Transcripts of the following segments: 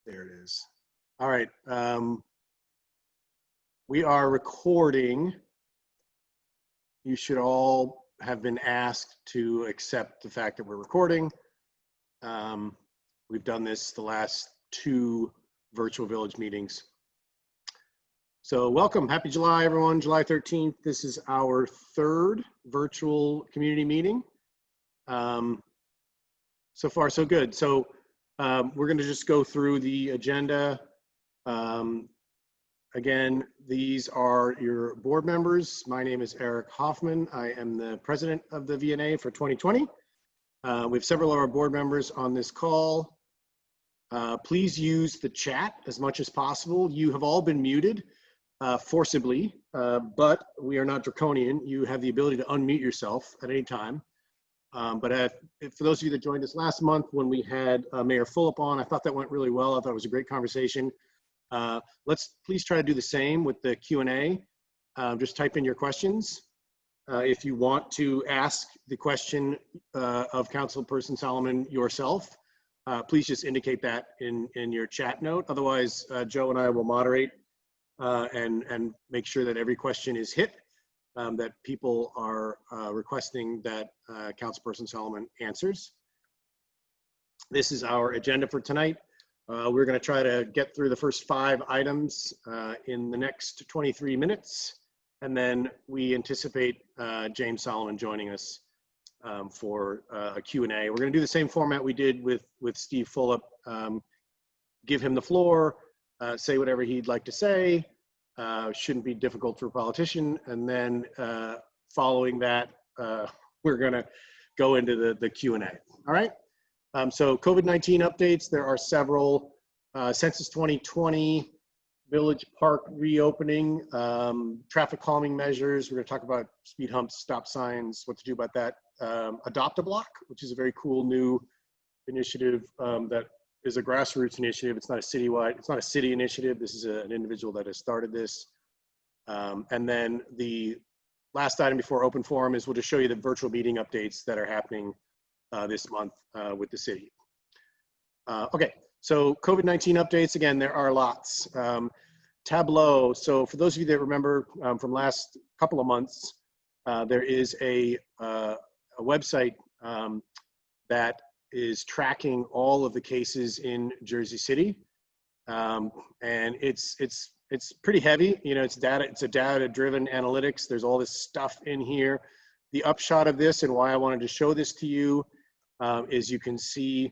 There it is. All right. We are recording. You should all have been asked to accept the fact that we're recording. We've done this the last 2 virtual village meetings. So welcome, happy July, everyone. July 13th. This is our 3rd virtual community meeting. So far, so good. So we're going to just go through the agenda. Again, these are your board members. My name is Eric Hoffman. I am the president of the VNA for 2020. We have several of our board members on this call. Please use the chat as much as possible. You have all been muted forcibly, but we are not draconian. You have the ability to unmute yourself at any time. But for those of you that joined us last month when we had Mayor Fulop on, I thought that went really well. I thought it was a great conversation. Let's please try to do the same with the Q&A. Just type in your questions. If you want to ask the question of Councilperson Solomon yourself, please just indicate that in your chat note. Otherwise, Joe and I will moderate and make sure that every question is hit. That people are requesting that Councilperson Solomon answers. This is our agenda for tonight. We're going to try to get through the first 5 items in the next 23 minutes, and then we anticipate James Solomon joining us for a Q&A. We're going to do the same format we did with Steve Fulop. Give him the floor, say whatever he'd like to say. Shouldn't be difficult for a politician. And then following that, we're going to go into the Q&A. All right. So COVID-19 updates. There are several. Census 2020, Village Park reopening, traffic calming measures. We're going to talk about speed humps, stop signs, what to do about that. Adopt a Block, which is a very cool new initiative that is a grassroots initiative. It's not a citywide, it's not a city initiative. This is an individual that has started this. And then the last item before open forum is we'll just show you the virtual meeting updates that are happening this month with the city. Okay, so COVID-19 updates, again, there are lots. Tableau, so for those of you that remember from last couple of months, there is a website that is tracking all of the cases in Jersey City, and it's pretty heavy. You know, it's a data-driven analytics. There's all this stuff in here. The upshot of this and why I wanted to show this to you is you can see,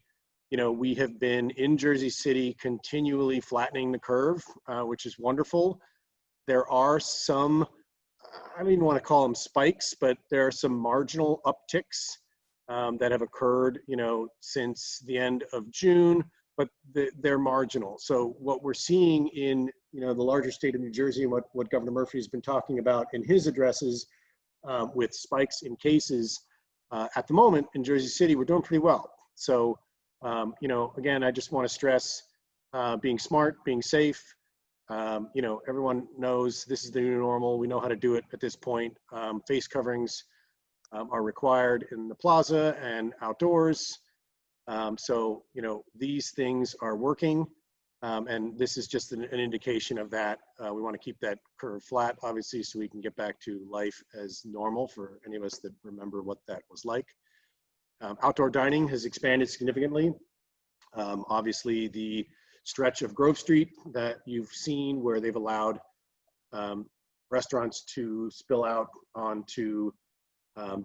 you know, we have been in Jersey City continually flattening the curve, which is wonderful. There are some, I don't even want to call them spikes, but there are some marginal upticks that have occurred, you know, since the end of June, but they're marginal. So what we're seeing in, you know, the larger state of New Jersey and what Governor Murphy has been talking about in his addresses with spikes in cases at the moment in Jersey City, we're doing pretty well. So, you know, again, I just want to stress being smart, being safe. You know, everyone knows this is the new normal. We know how to do it at this point. Face coverings are required in the plaza and outdoors. So, you know, these things are working. And this is just an indication of that. We want to keep that curve flat, obviously, so we can get back to life as normal for any of us that remember what that was like. Outdoor dining has expanded significantly. Obviously, the stretch of Grove Street that you've seen where they've allowed restaurants to spill out onto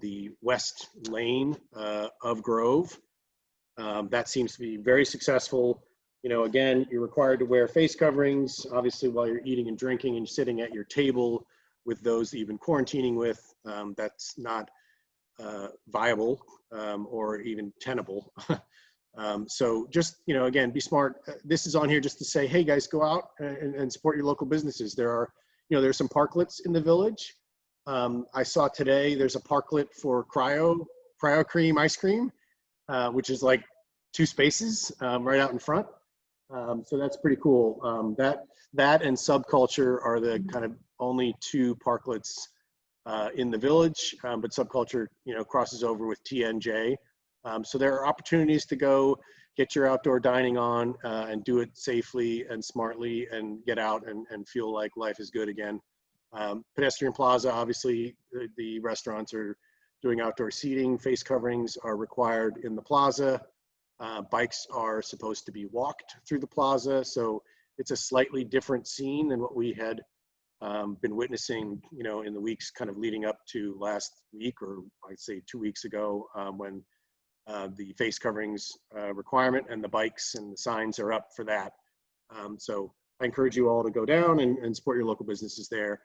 the west lane of Grove. That seems to be very successful. You know, again, you're required to wear face coverings, obviously, while you're eating and drinking and sitting at your table with those that you've been quarantining with. That's not viable or even tenable. So just, you know, again, be smart. This is on here just to say, hey guys, go out and support your local businesses. There are, you know, there's some parklets in the village. I saw today there's a parklet for cryo cream ice cream, which is like 2 spaces right out in front. So that's pretty cool. That and Subculture are the kind of only 2 parklets in the village, but Subculture, you know, crosses over with TNJ. So there are opportunities to go get your outdoor dining on and do it safely and smartly and get out and feel like life is good again. Pedestrian Plaza, obviously, the restaurants are doing outdoor seating. Face coverings are required in the plaza. Bikes are supposed to be walked through the plaza. So it's a slightly different scene than what we had been witnessing, in the weeks kind of leading up to last week, or I'd say 2 weeks ago, when the face coverings requirement and the bikes and the signs are up for that. So I encourage you all to go down and support your local businesses there.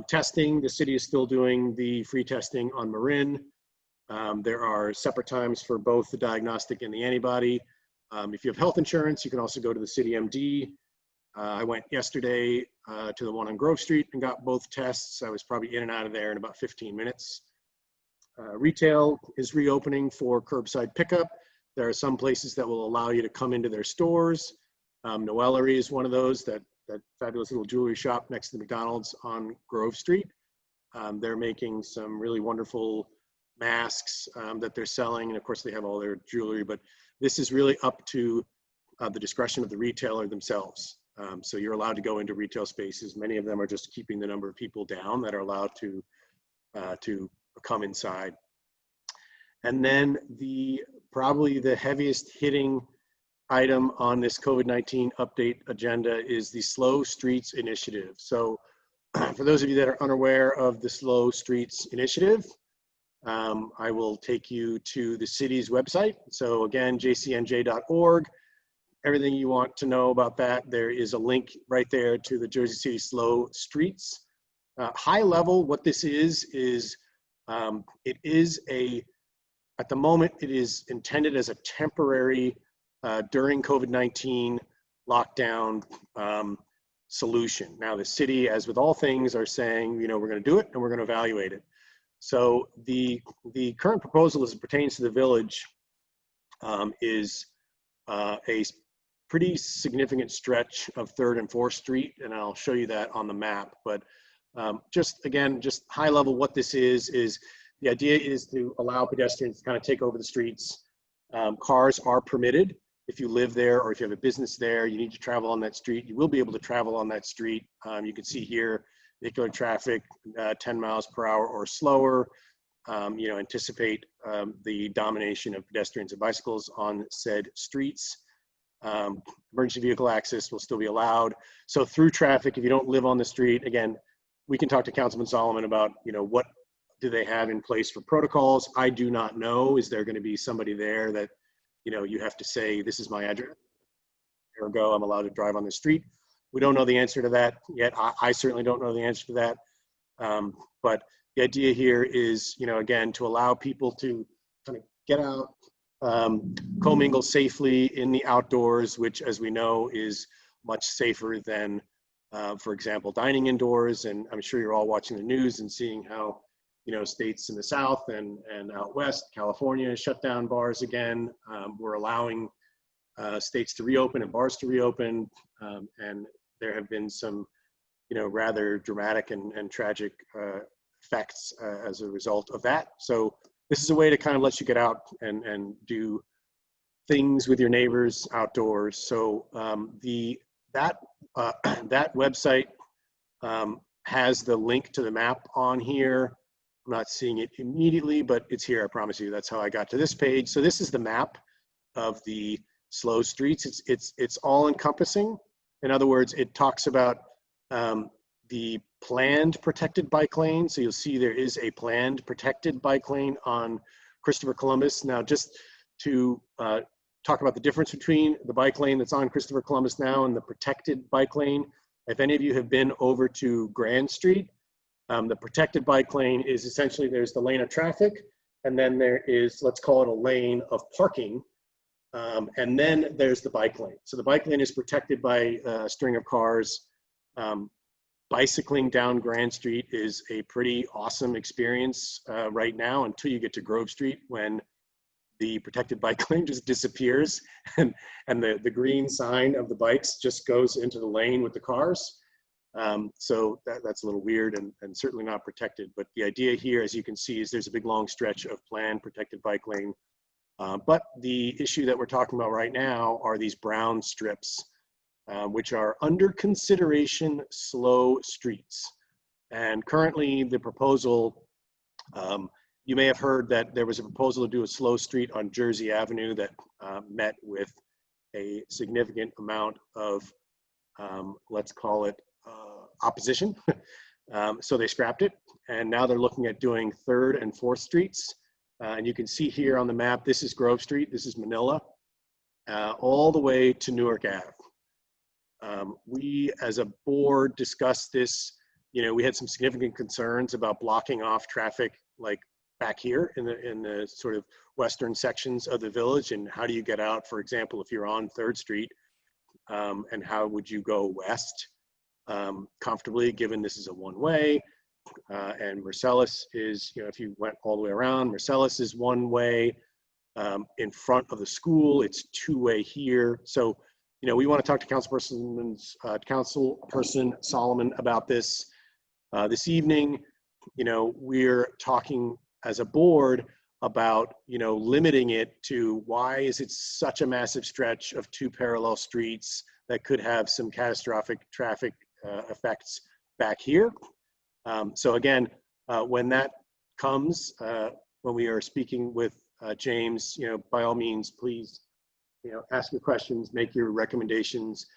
Testing, the city is still doing the free testing on Marin. There are separate times for both the diagnostic and the antibody. If you have health insurance, you can also go to the city MD. I went yesterday to the one on Grove Street and got both tests. I was probably in and out of there in about 15 minutes. Retail is reopening for curbside pickup. There are some places that will allow you to come into their stores. Noellery is one of those, that fabulous little jewelry shop next to the McDonald's on Grove Street. They're making some really wonderful masks that they're selling. And of course they have all their jewelry, but this is really up to the discretion of the retailer themselves. So you're allowed to go into retail spaces. Many of them are just keeping the number of people down that are allowed to come inside. And then probably the heaviest hitting item on this COVID-19 update agenda is the Slow Streets Initiative. So for those of you that are unaware of the Slow Streets Initiative, I will take you to the city's website. So again, jcnj.org. Everything you want to know about that, there is a link right there to the Jersey City Slow Streets. High level, what this is it is at the moment, it is intended as a temporary during COVID-19 lockdown solution. Now the city, as with all things, are saying, we're going to do it and we're going to evaluate it. So the current proposal as it pertains to the village is a pretty significant stretch of 3rd and 4th Street, and I'll show you that on the map. But just high level, what this is the idea is to allow pedestrians to kind of take over the streets. Cars are permitted. If you live there or if you have a business there, you need to travel on that street. You will be able to travel on that street. You can see here, vehicular traffic, 10 miles per hour or slower. Anticipate the domination of pedestrians and bicycles on said streets. Emergency vehicle access will still be allowed. So through traffic, if you don't live on the street, again, we can talk to Councilman Solomon about, what do they have in place for protocols. I do not know. Is there going to be somebody there that, you have to say, this is my address, ergo I'm allowed to drive on the street? We don't know the answer to that yet. I certainly don't know the answer to that. But the idea here is, again, to allow people to kind of get out, commingle safely in the outdoors, which, as we know, is much safer than, for example, dining indoors. And I'm sure you're all watching the news and seeing how, states in the South and out West, California, shut down bars again. We're allowing states to reopen and bars to reopen. And there have been some, rather dramatic and tragic effects as a result of that. So this is a way to kind of let you get out and do things with your neighbors outdoors. So that website has the link to the map on here. I'm not seeing it immediately, but it's here, I promise you. That's how I got to this page. So this is the map of the slow streets. It's all encompassing. In other words, it talks about the planned protected bike lane. So you'll see there is a planned protected bike lane on Christopher Columbus. Now, just to talk about the difference between the bike lane that's on Christopher Columbus now and the protected bike lane. If any of you have been over to Grand Street, the protected bike lane is essentially, there's the lane of traffic, and then there is, let's call it a lane of parking, and then there's the bike lane. So the bike lane is protected by a string of cars. Bicycling down Grand Street is a pretty awesome experience right now until you get to Grove Street, when the protected bike lane just disappears and the green sign of the bikes just goes into the lane with the cars. So that's a little weird and certainly not protected. But the idea here, as you can see, is there's a big long stretch of planned protected bike lane But the issue that we're talking about right now are these brown strips, which are under consideration slow streets. And currently the proposal, you may have heard that there was a proposal to do a slow street on Jersey Avenue that met with a significant amount of, let's call it opposition. So they scrapped it, and now they're looking at doing 3rd and 4th streets. And you can see here on the map, this is Grove Street, this is Manila, all the way to Newark Ave. We as a board discussed this. We had some significant concerns about blocking off traffic like back here in the sort of western sections of the village, and how do you get out, for example, if you're on 3rd Street, and how would you go west comfortably, given this is a one-way, and Marcellus is, if you went all the way around, Marcellus is one way. In front of the school, it's 2-way here. So, we want to talk to Councilperson Solomon about this this evening. We're talking as a board about, limiting it to why is it such a massive stretch of 2 parallel streets that could have some catastrophic traffic effects back here. So again, when that comes, when we are speaking with James, by all means, please, ask your questions, make your recommendations.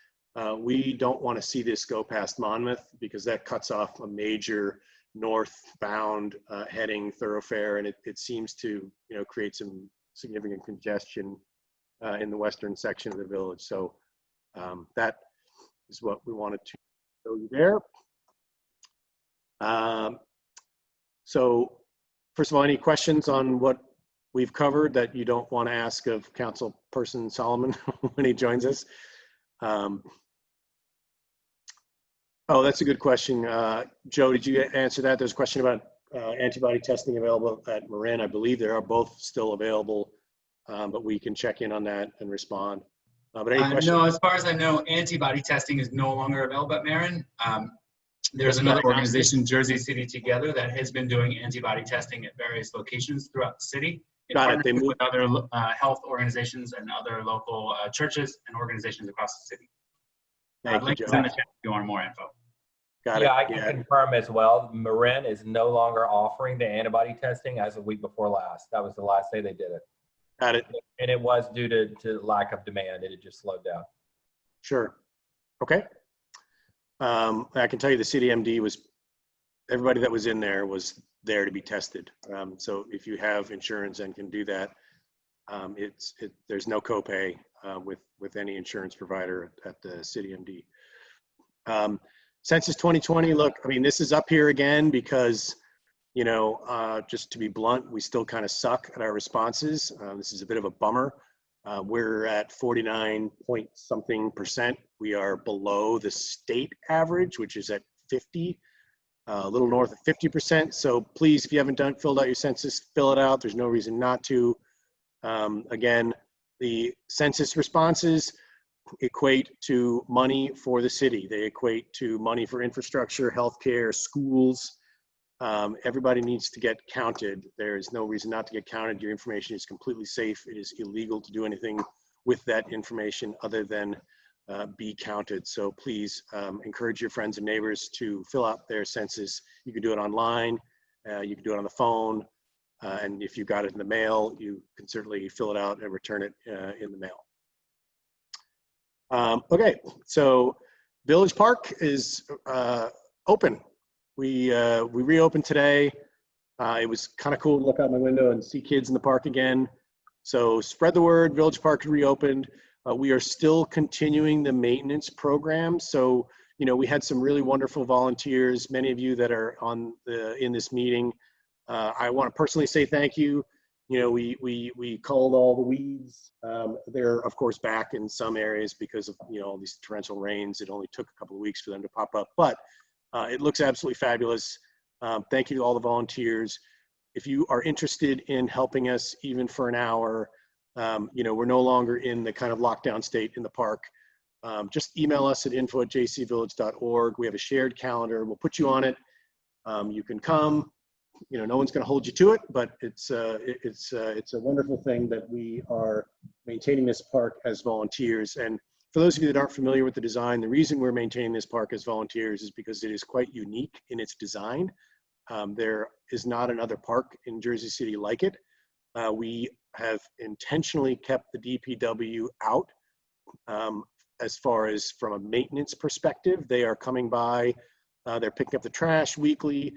We don't want to see this go past Monmouth, because that cuts off a major northbound heading thoroughfare, and it seems to create some significant congestion in the western section of the village. So that is what we wanted to show you there. So first of all, any questions on what we've covered that you don't want to ask of Councilperson Solomon when he joins us? Oh, that's a good question. Joe, did you answer that? There's a question about antibody testing available at Marin. I believe they are both still available, but we can check in on that and respond. But any questions? No, as far as I know, antibody testing is no longer available at Marin. There's another organization, Jersey City Together, that has been doing antibody testing at various locations throughout the city. Got it. They moved with other health organizations and other local churches and organizations across the city. Thank you, Joe. In the chat if you want more info. Got it. Yeah, I can confirm as well. Marin is no longer offering the antibody testing as of the week before last. That was the last day they did it. Got it. And it was due to lack of demand. It had just slowed down. Sure. Okay. I can tell you the city MD was, everybody that was in there was there to be tested. So if you have insurance and can do that, there's no copay with any insurance provider at the city MD. Census 2020, look, I mean, this is up here again because, just to be blunt, we still kind of suck at our responses. This is a bit of a bummer. We're at 49-point-something%. We are below the state average, which is at 50, a little north of 50%. So please, if you haven't filled out your census, fill it out. There's no reason not to. Again, the census responses equate to money for the city. They equate to money for infrastructure, healthcare, schools. Everybody needs to get counted. There is no reason not to get counted. Your information is completely safe. It is illegal to do anything with that information other than be counted. So please encourage your friends and neighbors to fill out their census. You can do it online. You can do it on the phone. And if you got it in the mail, you can certainly fill it out and return it in the mail. Okay, so Village Park is open. We reopened today. It was kind of cool to look out my window and see kids in the park again. So spread the word, Village Park reopened. We are still continuing the maintenance program. So, we had some really wonderful volunteers, many of you that are in this meeting. I want to personally say thank you. We culled all the weeds. They're of course back in some areas because of, all these torrential rains. It only took a couple of weeks for them to pop up, but it looks absolutely fabulous. Thank you to all the volunteers. If you are interested in helping us even for an hour, we're no longer in the kind of lockdown state in the park. Just email us at info@jcvillage.org. We have a shared calendar. We'll put you on it. You can come. no one's going to hold you to it, but it's a wonderful thing that we are maintaining this park as volunteers. And for those of you that aren't familiar with the design, the reason we're maintaining this park as volunteers is because it is quite unique in its design. There is not another park in Jersey City like it. We have intentionally kept the DPW out as far as from a maintenance perspective. They are coming by, they're picking up the trash weekly.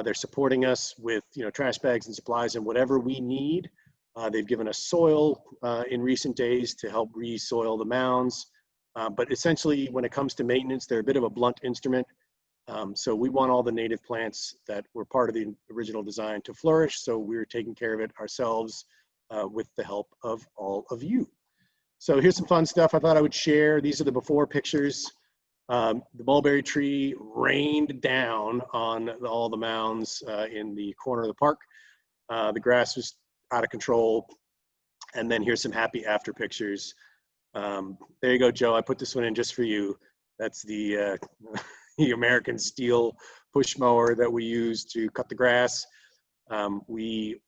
They're supporting us with trash bags and supplies and whatever we need. They've given us soil in recent days to help re-soil the mounds. But essentially, when it comes to maintenance, they're a bit of a blunt instrument. So we want all the native plants that were part of the original design to flourish. So we're taking care of it ourselves with the help of all of you. So here's some fun stuff I thought I would share. These are the before pictures. The mulberry tree rained down on all the mounds in the corner of the park. The grass was out of control. And then here's some happy after pictures. There you go, Joe. I put this one in just for you. That's the the American steel push mower that we use to cut the grass. We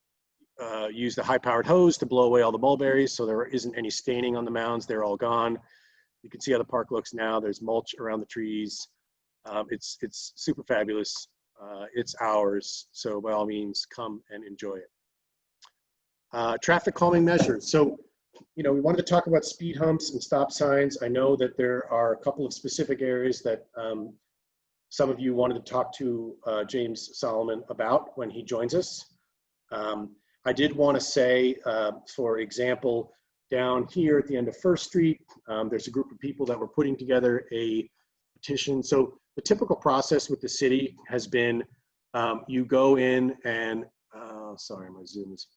use the high-powered hose to blow away all the mulberries, so there isn't any staining on the mounds. They're all gone. You can see how the park looks now. There's mulch around the trees. It's super fabulous. It's ours, so by all means, come and enjoy it. Traffic calming measures. So, we wanted to talk about speed humps and stop signs. I know that there are a couple of specific areas that some of you wanted to talk to James Solomon about when he joins us. I did want to say, for example, down here at the end of First Street, there's a group of people that were putting together a petition. So the typical process with the city has been you go in and, sorry, my Zoom is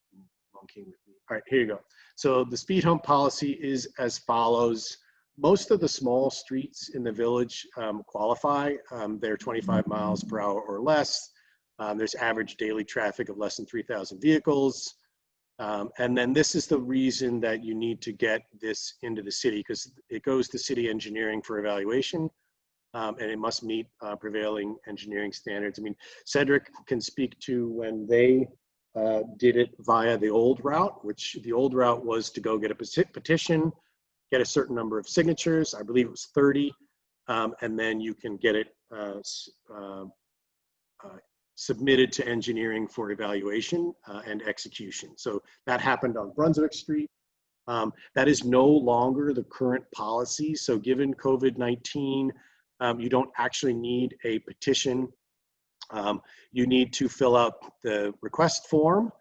monkeying with me. All right, here you go. So the speed hump policy is as follows. Most of the small streets in the village qualify. They're 25 miles per hour or less. There's average daily traffic of less than 3,000 vehicles. And then this is the reason that you need to get this into the city, because it goes to city engineering for evaluation, and it must meet prevailing engineering standards. I mean, Cedric can speak to when they did it via the old route, which the old route was to go get a petition, get a certain number of signatures. I believe it was 30, and then you can get it submitted to engineering for evaluation and execution. So that happened on Brunswick Street. That is no longer the current policy. So given COVID-19, you don't actually need a petition. You need to fill out the request form,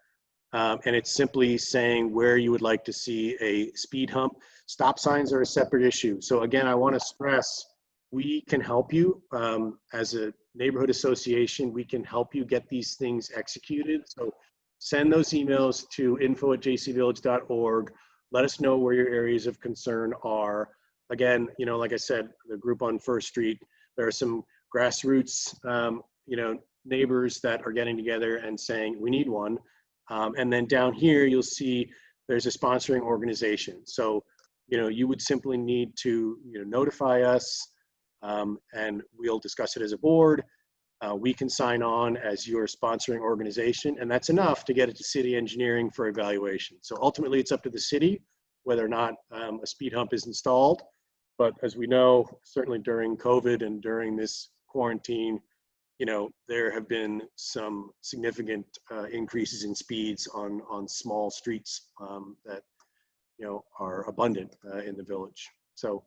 and it's simply saying where you would like to see a speed hump. Stop signs are a separate issue. So again, I want to stress, we can help you as a neighborhood association. We can help you get these things executed. So send those emails to info@jcvillage.org. Let us know where your areas of concern are. Again, like I said, the group on First Street, there are some grassroots, neighbors that are getting together and saying, we need one. And then down here, you'll see there's a sponsoring organization. So, you would simply need to, notify us, and we'll discuss it as a board. We can sign on as your sponsoring organization, and that's enough to get it to city engineering for evaluation. So ultimately, it's up to the city whether or not a speed hump is installed. But as we know, certainly during COVID and during this quarantine, there have been some significant increases in speeds on small streets that, are abundant in the village. So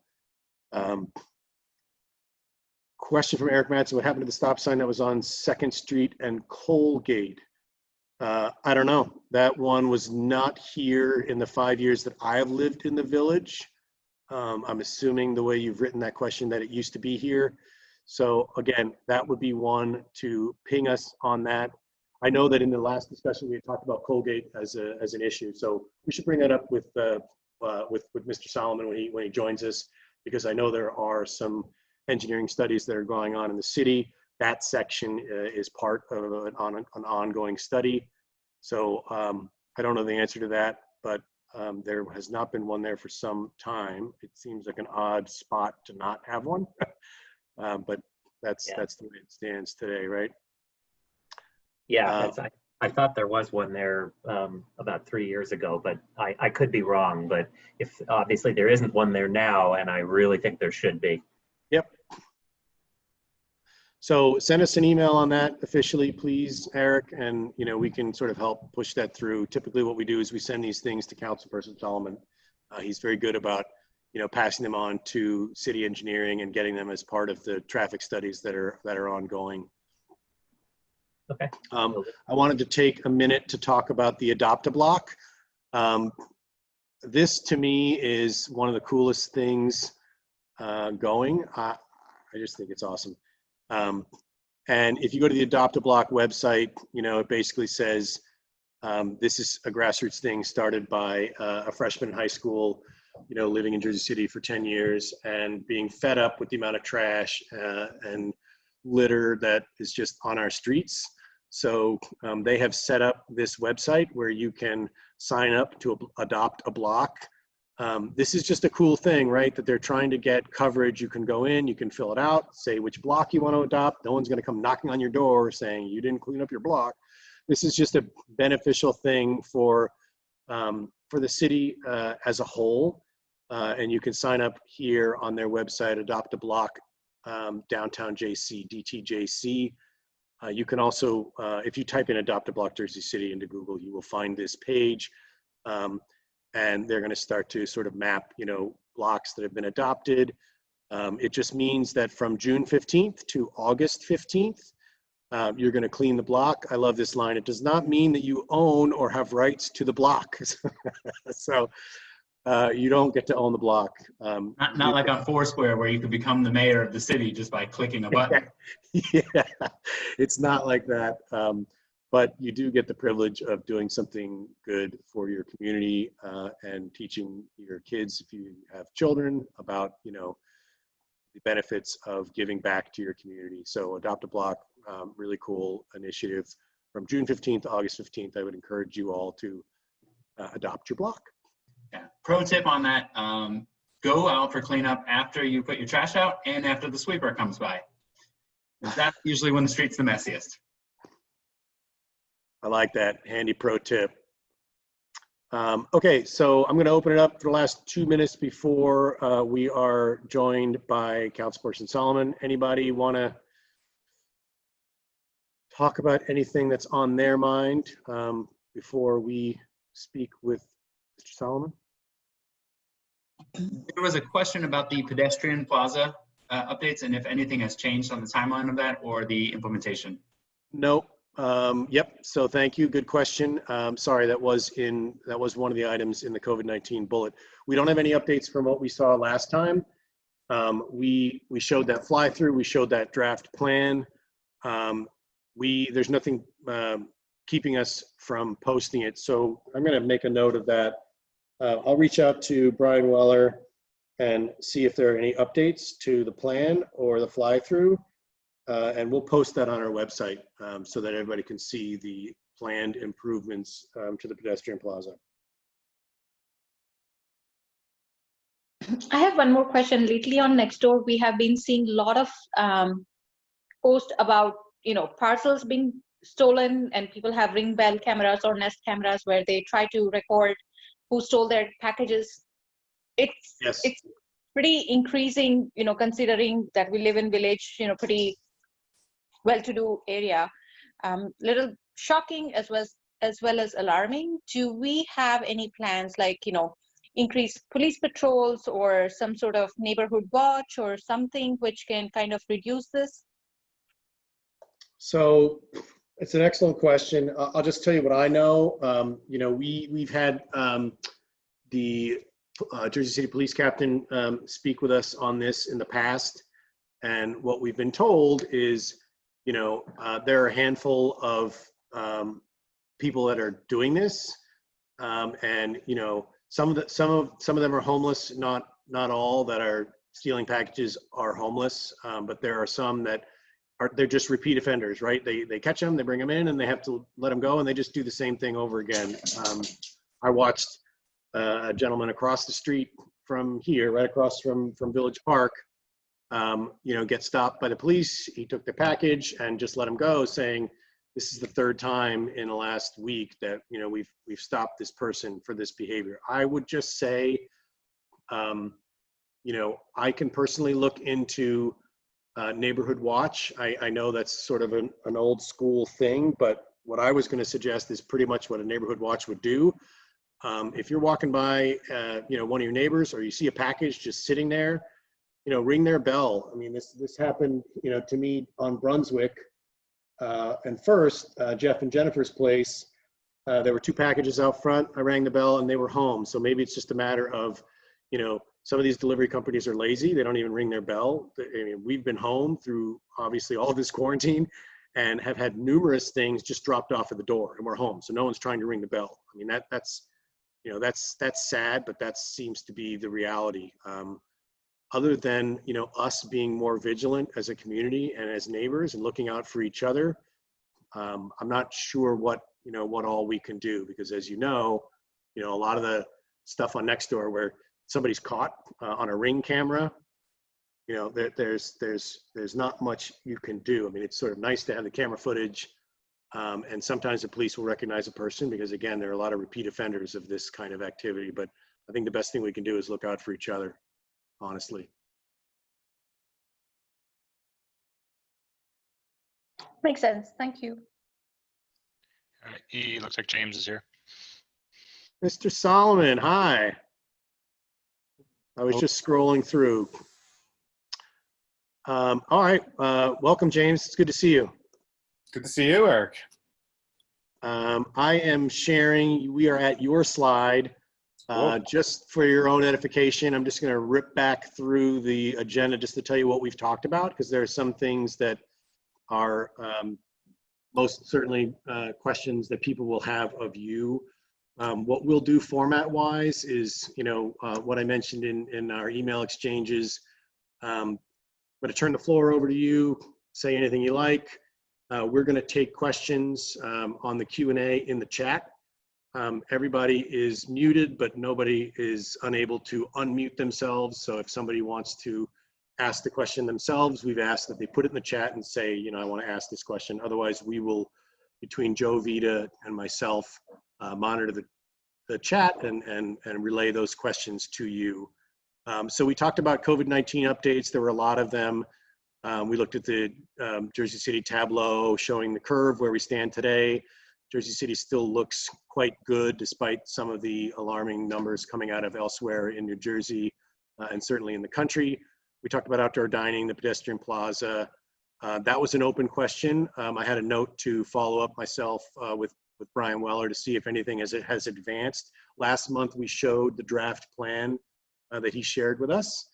question from Eric Madsen, what happened to the stop sign that was on 2nd Street and Colgate? I don't know. That one was not here in the 5 years that I've lived in the village. I'm assuming the way you've written that question that it used to be here. So again, that would be one to ping us on that. I know that in the last discussion, we had talked about Colgate as an issue. So we should bring that up with Mr. Solomon when he joins us, because I know there are some engineering studies that are going on in the city. That section is part of an ongoing study. So I don't know the answer to that, but there has not been one there for some time. It seems like an odd spot to not have one, but that's the way it stands today, right? Yeah, I thought there was one there about 3 years ago, but I could be wrong. But if obviously there isn't one there now, and I really think there should be. Yep. So send us an email on that officially, please, Eric, and we can sort of help push that through. Typically what we do is we send these things to Councilperson Solomon. He's very good about passing them on to city engineering and getting them as part of the traffic studies that are ongoing. Okay. I wanted to take a minute to talk about the Adopt-A-Block. This to me is one of the coolest things going. I just think it's awesome. And if you go to the Adopt-A-Block website, it basically says this is a grassroots thing started by a freshman in high school, living in Jersey City for 10 years and being fed up with the amount of trash and litter that is just on our streets. So they have set up this website where you can sign up to adopt a block. This is just a cool thing, right? That they're trying to get coverage. You can go in, you can fill it out, say which block you want to adopt. No one's going to come knocking on your door saying you didn't clean up your block. This is just a beneficial thing for the city as a whole. And you can sign up here on their website, Adopt a Block, Downtown JC, DTJC. You can also, if you type in Adopt a Block Jersey City into Google, you will find this page. And they're going to start to sort of map, blocks that have been adopted. It just means that from June 15th to August 15th, you're going to clean the block. I love this line. It does not mean that you own or have rights to the block. So you don't get to own the block. Not like on Foursquare where you could become the mayor of the city just by clicking a button. Yeah, it's not like that. But you do get the privilege of doing something good for your community and teaching your kids, if you have children, about the benefits of giving back to your community. So Adopt a Block, really cool initiative. From June 15th to August 15th, I would encourage you all to adopt your block. Yeah. Pro tip on that, go out for cleanup after you put your trash out and after the sweeper comes by. That's usually when the street's the messiest. I like that, handy pro tip. Okay, so I'm going to open it up for the last 2 minutes before we are joined by Councilperson Solomon. Anybody want to talk about anything that's on their mind before we speak with Mr. Solomon? There was a question about the Pedestrian Plaza updates and if anything has changed on the timeline of that or the implementation. Nope. Yep. So thank you. Good question. Sorry, that was one of the items in the COVID-19 bullet. We don't have any updates from what we saw last time. We showed that fly through. We showed that draft plan. There's nothing keeping us from posting it. So I'm going to make a note of that. I'll reach out to Brian Weller and see if there are any updates to the plan or the fly through. And we'll post that on our website so that everybody can see the planned improvements to the Pedestrian Plaza. I have one more question. Lately on Nextdoor, we have been seeing a lot of posts about, parcels being stolen, and people have Ring bell cameras or Nest cameras where they try to record who stole their packages. It's pretty increasing, considering that we live in village, pretty well-to-do area. Little shocking as well as alarming. Do we have any plans like, increase police patrols or some sort of neighborhood watch or something which can kind of reduce this? So it's an excellent question. I'll just tell you what I know. We've had the Jersey City Police Captain speak with us on this in the past. And what we've been told is, there are a handful of people that are doing this, and some of them are homeless. Not all that are stealing packages are homeless, but there are some that they're just repeat offenders, right? They catch them, they bring them in, and they have to let them go, and they just do the same thing over again. I watched a gentleman across the street from here, right across from Village Park, get stopped by the police. He took the package and just let him go, saying, this is the third time in the last week that, we've stopped this person for this behavior. I would just say, I can personally look into neighborhood watch. I know that's sort of an old school thing, but what I was going to suggest is pretty much what a neighborhood watch would do. If you're walking by, one of your neighbors, or you see a package just sitting there, ring their bell. I mean, this happened, to me on Brunswick. And first, Jeff and Jennifer's place, there were two packages out front. I rang the bell and they were home. So maybe it's just a matter of, some of these delivery companies are lazy. They don't even ring their bell. I mean, we've been home through obviously all of this quarantine and have had numerous things just dropped off at the door, and we're home. So no one's trying to ring the bell. I mean, that's sad, but that seems to be the reality. Other than, us being more vigilant as a community and as neighbors and looking out for each other, I'm not sure what all we can do, because as a lot of the stuff on Nextdoor where somebody's caught on a Ring camera, there's not much you can do. I mean, it's sort of nice to have the camera footage, and sometimes the police will recognize a person because, again, there are a lot of repeat offenders of this kind of activity. But I think the best thing we can do is look out for each other, honestly. Makes sense. Thank you. All right, E, looks like James is here. Mr. Solomon, hi. I was just scrolling through. All right, welcome, James. It's good to see you. Good to see you, Eric. I am sharing, we are at your slide. Cool. Just for your own edification, I'm just going to rip back through the agenda just to tell you what we've talked about, because there are some things that are most certainly questions that people will have of you. What we'll do format-wise is, what I mentioned in our email exchanges. I'm going to turn the floor over to you, say anything you like. We're going to take questions on the Q&A in the chat. Everybody is muted, but nobody is unable to unmute themselves. So if somebody wants to ask the question themselves, we've asked that they put it in the chat and say, I want to ask this question. Otherwise, we will, between Joe Vita and myself, monitor the chat and relay those questions to you. So we talked about COVID-19 updates. There were a lot of them. We looked at the Jersey City tableau showing the curve where we stand today. Jersey City still looks quite good despite some of the alarming numbers coming out of elsewhere in New Jersey and certainly in the country. We talked about outdoor dining, the Pedestrian Plaza. That was an open question. I had a note to follow up myself with Brian Weller to see if anything has advanced. Last month, we showed the draft plan that he shared with us,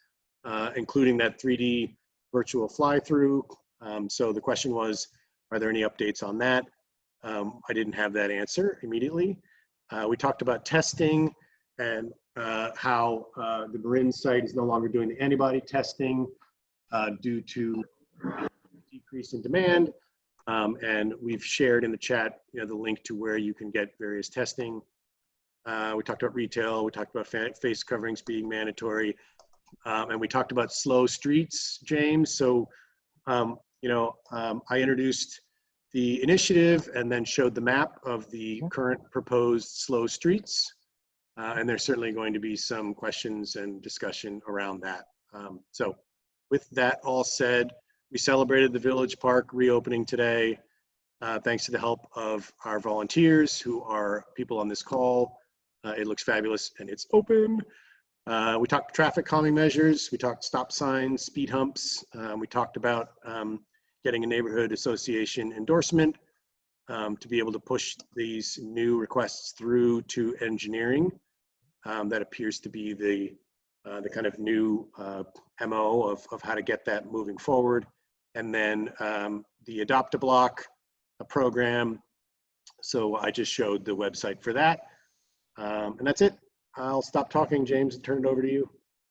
including that 3D virtual fly-through. So the question was, are there any updates on that? I didn't have that answer immediately. We talked about testing and how the Marin site is no longer doing the antibody testing due to decrease in demand. And we've shared in the chat, the link to where you can get various testing. We talked about retail. We talked about face coverings being mandatory. And we talked about slow streets, James. So, I introduced the initiative and then showed the map of the current proposed slow streets. And there's certainly going to be some questions and discussion around that. So with that all said, we celebrated the Village Park reopening today, thanks to the help of our volunteers who are people on this call. It looks fabulous and it's open. We talked traffic calming measures. We talked stop signs, speed humps. We talked about getting a neighborhood association endorsement to be able to push these new requests through to engineering. That appears to be the kind of new MO of how to get that moving forward. And then the Adopt a Block program. So I just showed the website for that. And that's it. I'll stop talking, James, and turn it over to you.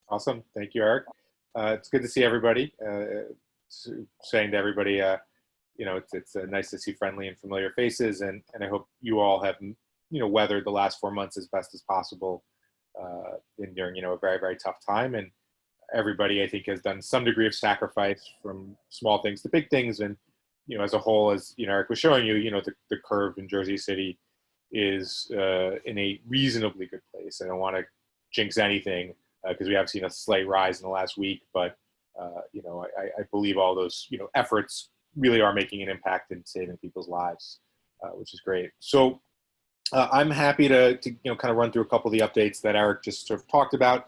Awesome. Thank you, Eric. It's good to see everybody. Saying to everybody, it's nice to see friendly and familiar faces, and I hope you all have, weathered the last 4 months as best as possible during, a very, very tough time. And everybody, I think, has done some degree of sacrifice from small things to big things. And, as a whole, as Eric was showing you, the curve in Jersey City is in a reasonably good place. I don't want to jinx anything because we have seen a slight rise in the last week, but I believe all those efforts really are making an impact in saving people's lives, which is great. So I'm happy to kind of run through a couple of the updates that Eric just sort of talked about,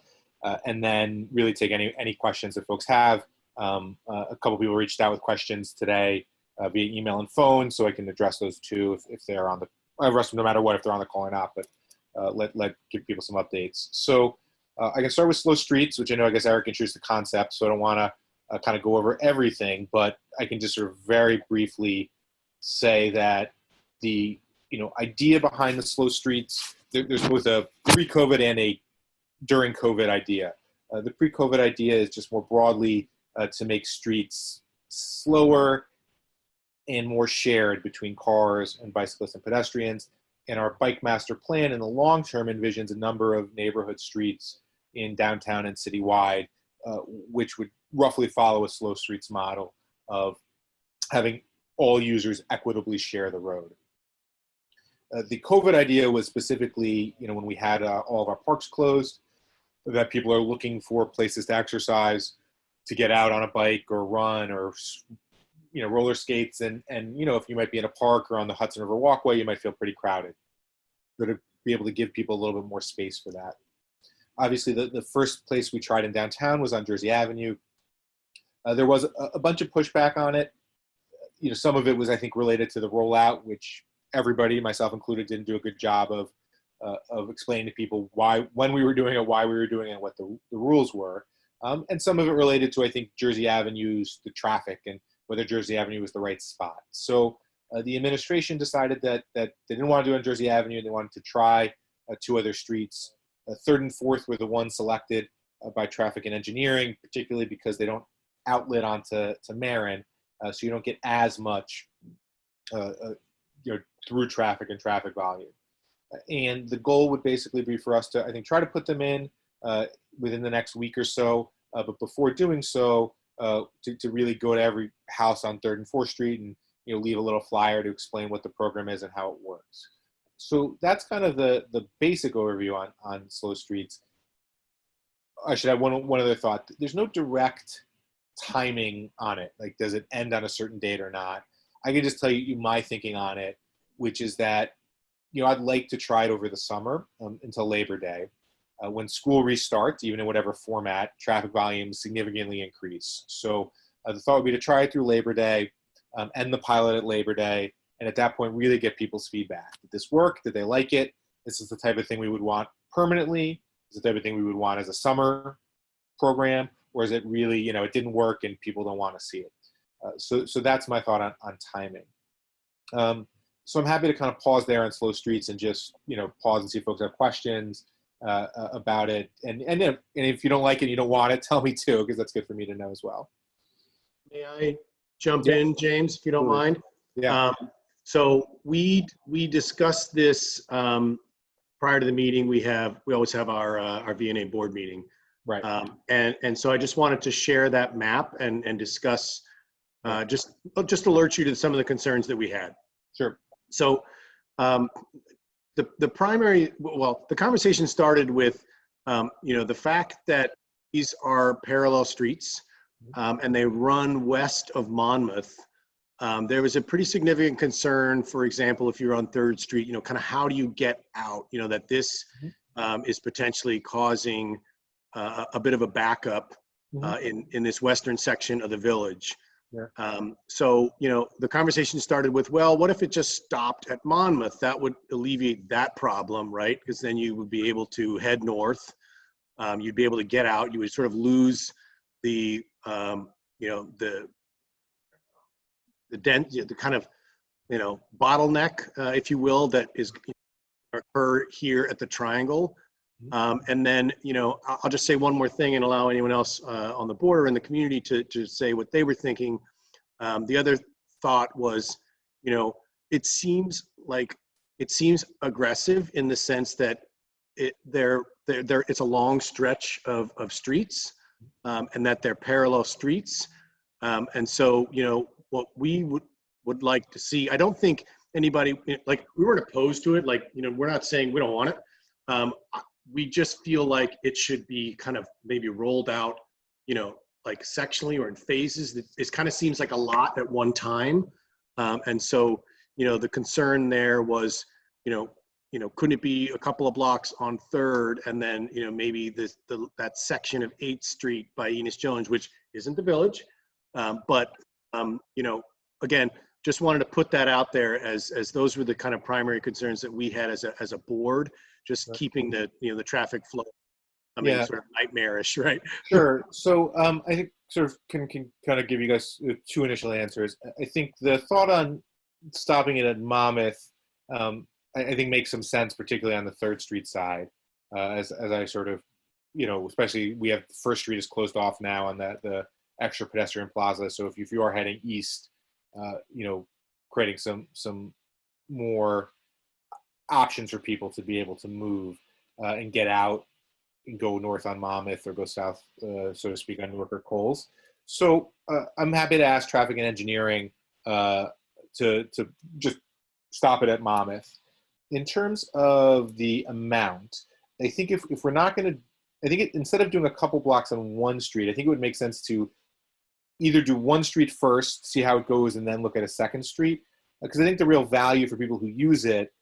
and then really take any questions that folks have. A couple people reached out with questions today via email and phone, so I can address those too if they're on the. I address them no matter what if they're on the call or not, but let give people some updates. So I can start with slow streets, which I guess Eric introduced the concept, so I don't want to kind of go over everything, but I can just sort of very briefly say that the idea behind the slow streets, there's both a pre-COVID and a during COVID idea. The pre-COVID idea is just more broadly to make streets slower and more shared between cars and bicyclists and pedestrians. And our Bike Master Plan in the long term envisions a number of neighborhood streets in downtown and citywide, which would roughly follow a slow streets model of having all users equitably share the road. The COVID idea was specifically, when we had all of our parks closed, that people are looking for places to exercise, to get out on a bike or run or roller skates, and if you might be in a park or on the Hudson River Walkway, you might feel pretty crowded. So to be able to give people a little bit more space for that. Obviously, the first place we tried in downtown was on Jersey Avenue. There was a bunch of pushback on it. Some of it was, I think, related to the rollout, which everybody, myself included, didn't do a good job of explaining to people when we were doing it, why we were doing it, and what the rules were. And some of it related to, I think, Jersey Avenue's, the traffic, and whether Jersey Avenue was the right spot. So the administration decided that they didn't want to do it on Jersey Avenue. They wanted to try 2 other streets. 3rd and 4th were the ones selected by traffic and engineering, particularly because they don't outlet onto Marin, so you don't get as much through traffic and traffic volume. And the goal would basically be for us to, I think, try to put them in within the next week or so. But before doing so, to really go to every house on 3rd and 4th Street and leave a little flyer to explain what the program is and how it works. So that's kind of the basic overview on slow streets. I should have one other thought. There's no direct timing on it. Like, does it end on a certain date or not? I can just tell you my thinking on it, which is that I'd like to try it over the summer until Labor Day. When school restarts, even in whatever format, traffic volumes significantly increase. So the thought would be to try it through Labor Day, end the pilot at Labor Day, and at that point really get people's feedback. Did this work? Did they like it? This is the type of thing we would want permanently. Is the type of thing we would want as a summer program, or is it really, it didn't work and people don't want to see it? So that's my thought on timing. So I'm happy to kind of pause there on slow streets and just, pause and see if folks have questions about it. And if you don't like it, you don't want it, tell me too, because that's good for me to know as well. May I jump in, James, if you don't mind? Yeah. So we discussed this prior to the meeting. We always have our VNA board meeting. Right. And so I just wanted to share that map and discuss, just alert you to some of the concerns that we had. Sure. So the conversation started with, the fact that these are parallel streets and they run west of Monmouth. There was a pretty significant concern, for example, if you're on 3rd Street, kind of how do you get out, that this is potentially causing a bit of a backup in this western section of the village. Yeah. So, the conversation started with, well, what if it just stopped at Monmouth? That would alleviate that problem, right? Because then you would be able to head north. You'd be able to get out. You would sort of lose the kind of, bottleneck, if you will, that is occur here at the triangle. And then, I'll just say one more thing and allow anyone else on the board or in the community to say what they were thinking. The other thought was, it seems aggressive in the sense that it's a long stretch of streets and that they're parallel streets. And so, what we would would like to see. I don't think anybody, like, we weren't opposed to it. Like, we're not saying we don't want it. We just feel like it should be kind of maybe rolled out, like sectionally or in phases. It kind of seems like a lot at one time. And so, the concern there was, couldn't it be a couple of blocks on 3rd and then, maybe that section of 8th Street by Enos Jones, which isn't the village. But, again, just wanted to put that out there as those were the kind of primary concerns that we had as a board, just keeping the, the traffic flow. I mean, Yeah. sort of nightmarish, right? Sure. So I think sort of can kind of give you guys 2 initial answers. I think the thought on stopping it at Monmouth, I think makes some sense, particularly on the 3rd Street side, as I sort of, especially we have First Street is closed off now on the extra pedestrian plaza. So if you are heading east, creating some more options for people to be able to move and get out and go north on Monmouth or go south, so to speak, on Newark or Coles. So I'm happy to ask traffic and engineering to just stop it at Monmouth. In terms of the amount, I think if we're not going to, instead of doing a couple blocks on one street, I think it would make sense to either do one street first, see how it goes, and then look at a second street. Because I think the real value for people who use it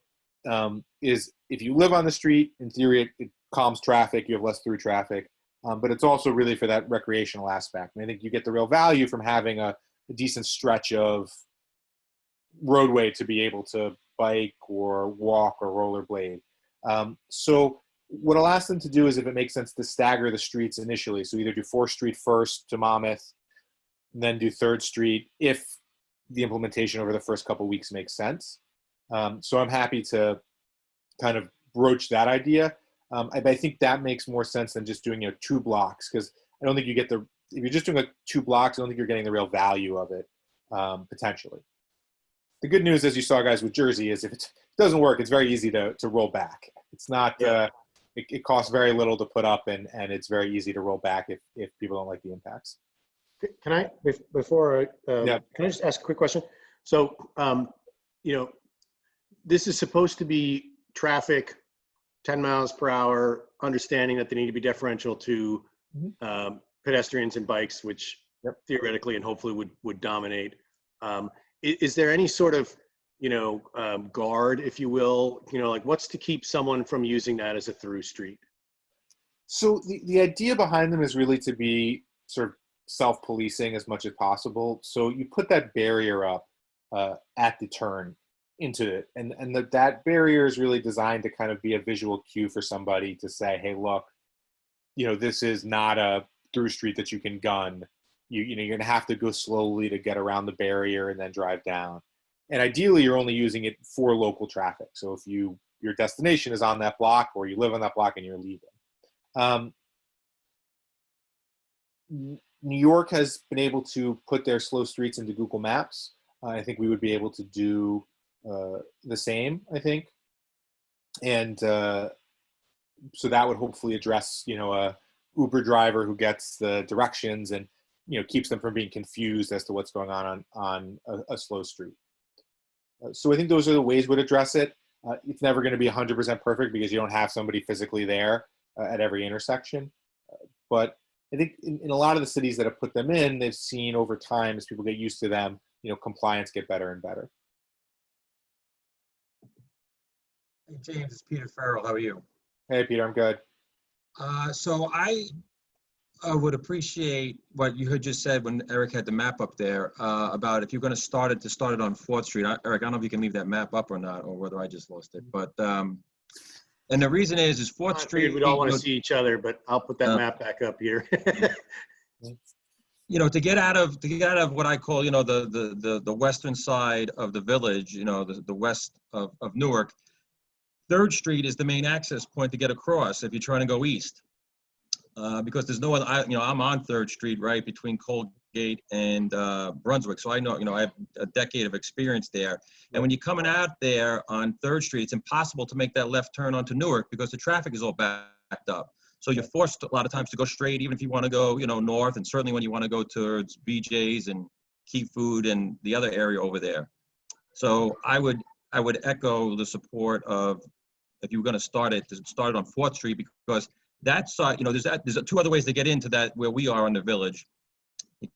is if you live on the street, in theory, it calms traffic, you have less through traffic, but it's also really for that recreational aspect. And I think you get the real value from having a decent stretch of roadway to be able to bike or walk or rollerblade. So what I'll ask them to do is, if it makes sense, to stagger the streets initially. So either do 4th Street first to Monmouth, and then do 3rd Street if the implementation over the first couple of weeks makes sense. So I'm happy to kind of broach that idea. I think that makes more sense than just doing 2 blocks, because I don't think you get if you're just doing 2 blocks, I don't think you're getting the real value of it, potentially. The good news, as you saw, guys, with Jersey, is if it doesn't work, it's very easy to roll back. It's not, it costs very little to put up, and it's very easy to roll back if people don't like the impacts. Can I, before Yeah. can I just ask a quick question? So, this is supposed to be traffic 10 miles per hour, understanding that they need to be deferential to pedestrians and bikes, which theoretically and hopefully would dominate. Is there any sort of, guard, if you will, like what's to keep someone from using that as a through street? So the idea behind them is really to be sort of self-policing as much as possible. So you put that barrier up at the turn into it, and that barrier is really designed to kind of be a visual cue for somebody to say, hey, look, this is not a through street that you can gun. You're going to have to go slowly to get around the barrier and then drive down. And ideally, you're only using it for local traffic. So if your destination is on that block, or you live on that block and you're leaving. New York has been able to put their slow streets into Google Maps. I think we would be able to do the same, I think. And so that would hopefully address, a Uber driver who gets the directions and, keeps them from being confused as to what's going on a slow street. So I think those are the ways we'd address it. It's never going to be 100% perfect because you don't have somebody physically there at every intersection. But I think in a lot of the cities that have put them in, they've seen over time, as people get used to them, compliance get better and better. Hey, James, it's Peter Farrell. How are you? Hey, Peter, I'm good. So I would appreciate what you had just said when Eric had the map up there about if you're going to start it on 4th Street. Eric, I don't know if you can leave that map up or not, or whether I just lost it. But and the reason is 4th Street. We don't want to see each other, but I'll put that map back up here. To get out of what I call, the western side of the village, the west of Newark, 3rd Street is the main access point to get across if you're trying to go east. Because there's no other, I'm on 3rd Street, right between Colgate and Brunswick. So I know, I have a decade of experience there. And when you're coming out there on 3rd Street, it's impossible to make that left turn onto Newark because the traffic is all backed up. So you're forced a lot of times to go straight, even if you want to go, north, and certainly when you want to go towards BJ's and Key Food and the other area over there. So I would echo the support of, if you were going to start it on 4th Street, because that side, there's two other ways to get into that where we are in the village. You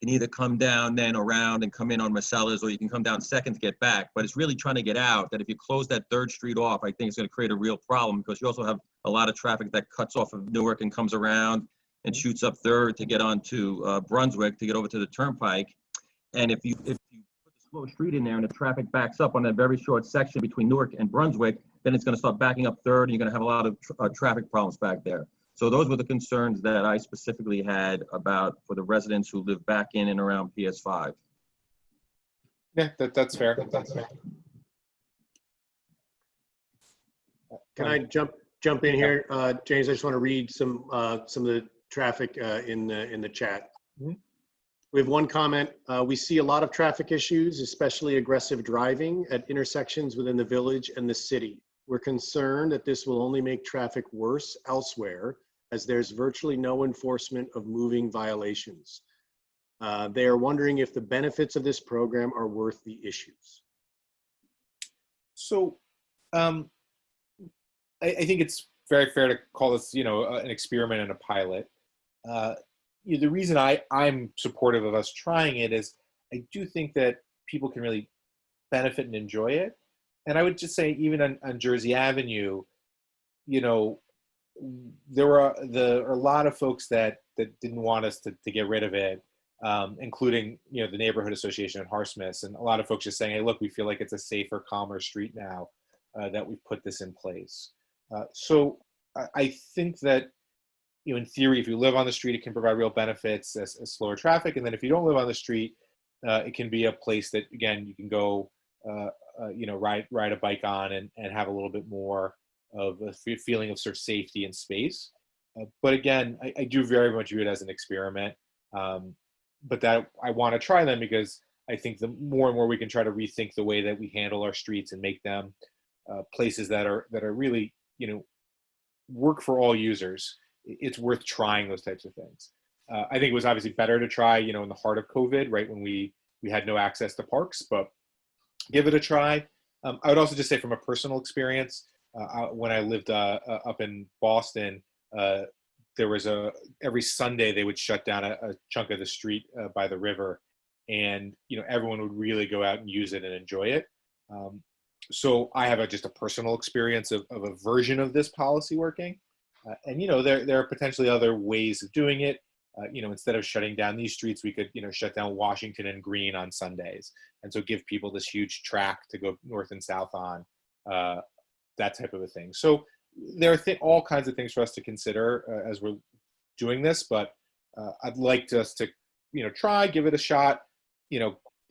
can either come down then around and come in on Marcellus, or you can come down 2nd to get back. But it's really trying to get out, that if you close that 3rd Street off, I think it's going to create a real problem, because you also have a lot of traffic that cuts off of Newark and comes around and shoots up 3rd to get onto Brunswick to get over to the Turnpike. And if you put the slow street in there and the traffic backs up on that very short section between Newark and Brunswick, then it's going to start backing up 3rd, and you're going to have a lot of traffic problems back there. So those were the concerns that I specifically had about for the residents who live back in and around PS5. Yeah, that's fair. Can I jump in here, James? I just want to read some of the traffic in the chat. Mhm. We have one comment. We see a lot of traffic issues, especially aggressive driving at intersections within the village and the city. We're concerned that this will only make traffic worse elsewhere, as there's virtually no enforcement of moving violations. They are wondering if the benefits of this program are worth the issues. So I think it's very fair to call this, an experiment and a pilot. The reason I'm supportive of us trying it is I do think that people can really benefit and enjoy it. And I would just say, even on Jersey Avenue, there were a lot of folks that didn't want us to get rid of it, including the neighborhood association at Harsmith, and a lot of folks just saying, hey, look, we feel like it's a safer, calmer street now that we've put this in place. So I think that in theory, if you live on the street, it can provide real benefits as slower traffic, and then if you don't live on the street, it can be a place that, again, you can go ride a bike on and have a little bit more of a feeling of sort of safety and space. But again, I do very much view it as an experiment. But that I want to try them because I think the more and more we can try to rethink the way that we handle our streets and make them places that are really, work for all users, it's worth trying those types of things. I think it was obviously better to try, in the heart of COVID, right, when we had no access to parks, but give it a try. I would also just say, from a personal experience, when I lived up in Boston, there was every Sunday they would shut down a chunk of the street by the river, and everyone would really go out and use it and enjoy it. So I have just a personal experience of a version of this policy working, and there are potentially other ways of doing it. Instead of shutting down these streets, we could shut down Washington and Green on Sundays, and so give people this huge track to go north and south on, that type of a thing. So there are all kinds of things for us to consider as we're doing this, but I'd like us to try, give it a shot.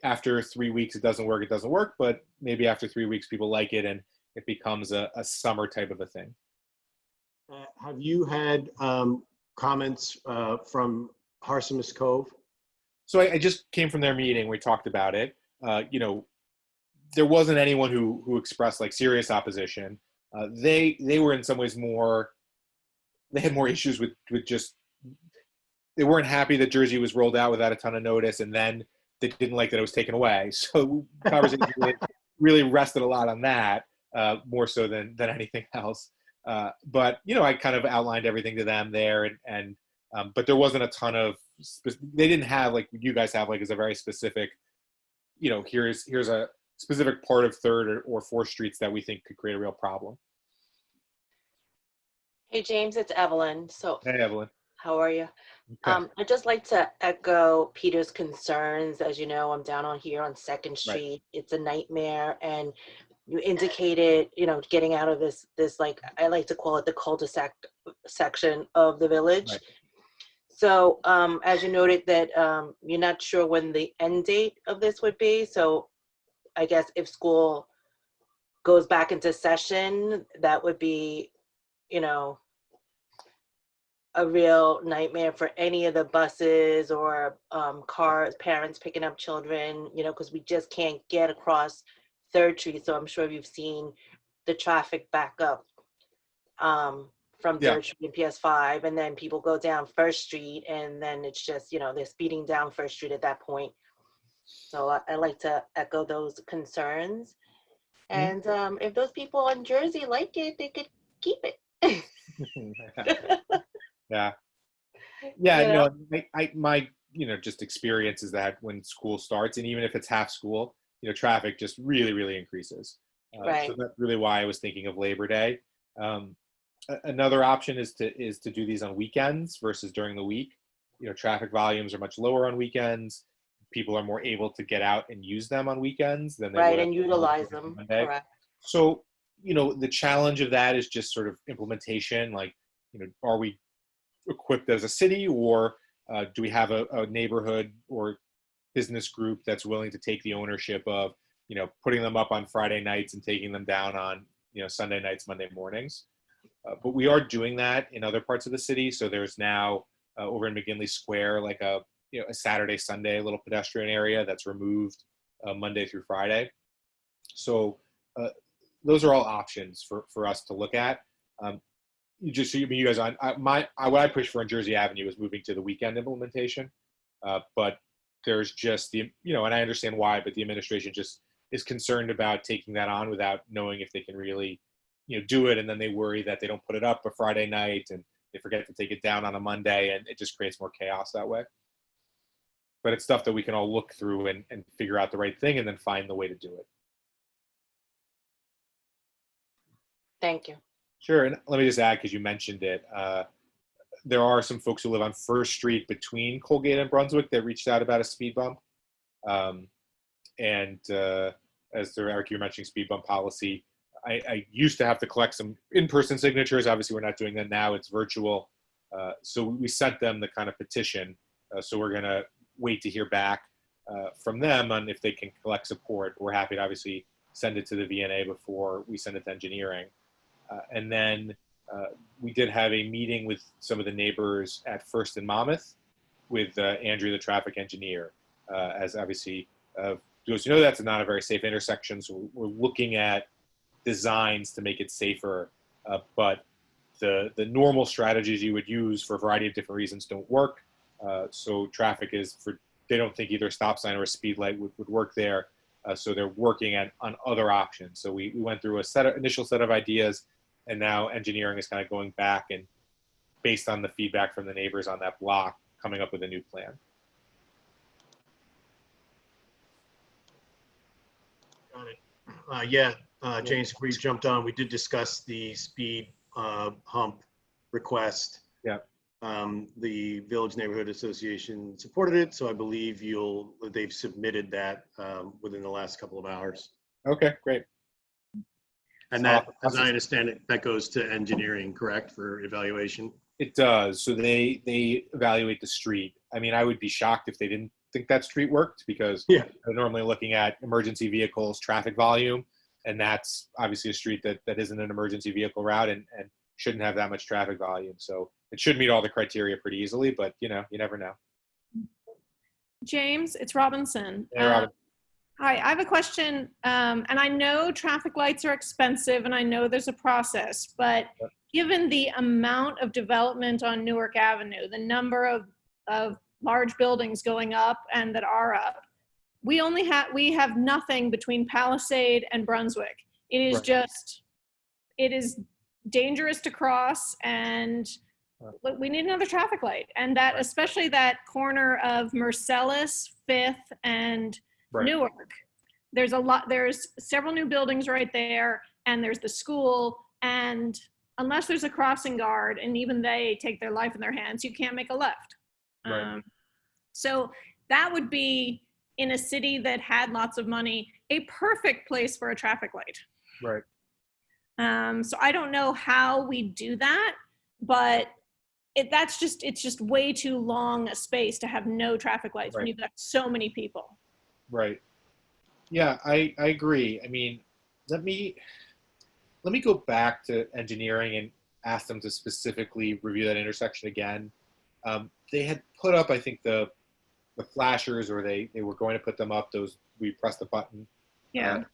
After 3 weeks it doesn't work, but maybe after 3 weeks people like it and it becomes a summer type of a thing. Have you had comments from Harsmith Cove? So I just came from their meeting. We talked about it. There wasn't anyone who expressed like serious opposition. They were in some ways they had more issues with just, they weren't happy that Jersey was rolled out without a ton of notice, and then they didn't like that it was taken away. So conversation really rested a lot on that, more so than anything else. But I kind of outlined everything to them there, and but there wasn't a ton of, they didn't have like you guys have, like, is a very specific, here's a specific part of 3rd or 4th streets that we think could create a real problem. Hey, James, it's Evelyn. So, Hey, Evelyn. how are you? Okay. I'd just like to echo Peter's concerns. As you know, I'm down on here on 2nd Street. Right. It's a nightmare. And you indicated, getting out of this, like, I like to call it the cul-de-sac section of the village. Right. So, as you noted that you're not sure when the end date of this would be. So I guess if school goes back into session, that would be, a real nightmare for any of the buses or cars, parents picking up children, because we just can't get across 3rd Street. So I'm sure you've seen the traffic back up from 3rd Street and PS5, and then people go down 1st Street, and then it's just, they're speeding down 1st Street at that point. So I like to echo those concerns. Mhm. And if those people in Jersey like it, they could keep it. Yeah. Yeah, You know? no, my, just experience is that when school starts, and even if it's half school, traffic just really, really increases. So Right. that's really why I was thinking of Labor Day. Um, Another option is to do these on weekends versus during the week. Traffic volumes are much lower on weekends. People are more able to get out and use them on weekends than they Right. would have And on utilize them. Monday. Correct. So, the challenge of that is just sort of implementation. Like, are we equipped as a city, or do we have a neighborhood or business group that's willing to take the ownership of, putting them up on Friday nights and taking them down on, Sunday nights, Monday mornings? But we are doing that in other parts of the city. So there's now over in McGinley Square, like a Saturday, Sunday little pedestrian area that's removed Monday through Friday. So those are all options for us to look at. Just so you guys on, what I push for on Jersey Avenue is moving to the weekend implementation. But there's just and I understand why, but the administration just is concerned about taking that on without knowing if they can really, do it. And then they worry that they don't put it up a Friday night and they forget to take it down on a Monday, and it just creates more chaos that way. But it's stuff that we can all look through and figure out the right thing and then find the way to do it. Thank you. Sure. And let me just add, because you mentioned it, there are some folks who live on First Street between Colgate and Brunswick that reached out about a speed bump. And as Eric, you're mentioning speed bump policy, I used to have to collect some in-person signatures. Obviously, we're not doing that now. It's virtual. So we sent them the kind of petition. So we're going to wait to hear back from them on if they can collect support. We're happy to obviously send it to the VNA before we send it to engineering. And then we did have a meeting with some of the neighbors at First and Monmouth with Andrew, the traffic engineer, as obviously, those that's not a very safe intersection. So we're looking at designs to make it safer, but the normal strategies you would use for a variety of different reasons don't work. So traffic they don't think either a stop sign or a speed light would work there. So they're working on other options. So we went through initial set of ideas, and now engineering is kind of going back and, based on the feedback from the neighbors on that block, coming up with a new plan. Got it. James, before you jumped on, we did discuss the speed hump request. Yeah. The Village Neighborhood Association supported it, so I believe they've submitted that within the last couple of hours. Okay, great. And that, as I understand it, that goes to engineering, correct, for evaluation? It does. So they evaluate the street. I mean, I would be shocked if they didn't think that street worked, because they're normally looking at emergency vehicles, traffic volume, and that's obviously a street that isn't an emergency vehicle route and shouldn't have that much traffic volume. So it should meet all the criteria pretty easily, but you never know. James, it's Robinson. Hey, Robin. Hi, I have a question, and I know traffic lights are expensive, and I know there's a process, but given the amount of development on Newark Avenue, the number of large buildings going up and that are up, we have nothing between Palisade and Brunswick. It is it is dangerous to cross, and we need another traffic light. And that, especially that corner of Marcellus, Fifth, and Newark. There's several new buildings right there, and there's the school, and unless there's a crossing guard, and even they take their life in their hands, you can't make a left. So that would be, in a city that had lots of money, a perfect place for a traffic light. Right. So I don't know how we do that, but it's just way too long a space to have no traffic lights when you've got so many people. Right. Yeah, I agree. I mean, let me go back to engineering and ask them to specifically review that intersection again. They had put up, I think, the flashers, or they were going to put them up. Those, we press the button, and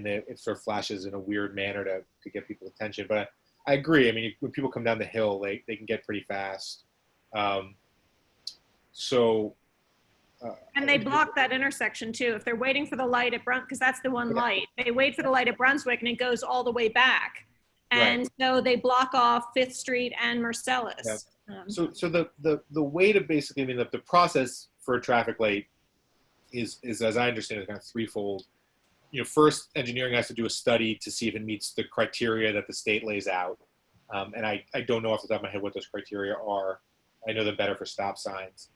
it sort of flashes in a weird manner to get people's attention. But I agree. I mean, when people come down the hill, they can get pretty fast. And they block that intersection too. If they're waiting for the light at Brunswick, because that's the one light, they wait for the light at Brunswick and it goes all the way back. And so they block off Fifth Street and Marcellus. So the way to basically, I mean, the process for a traffic light is, as I understand it, kind of threefold. You know, first, engineering has to do a study to see if it meets the criteria that the state lays out. And I don't know off the top of my head what those criteria are. I know them better for stop signs.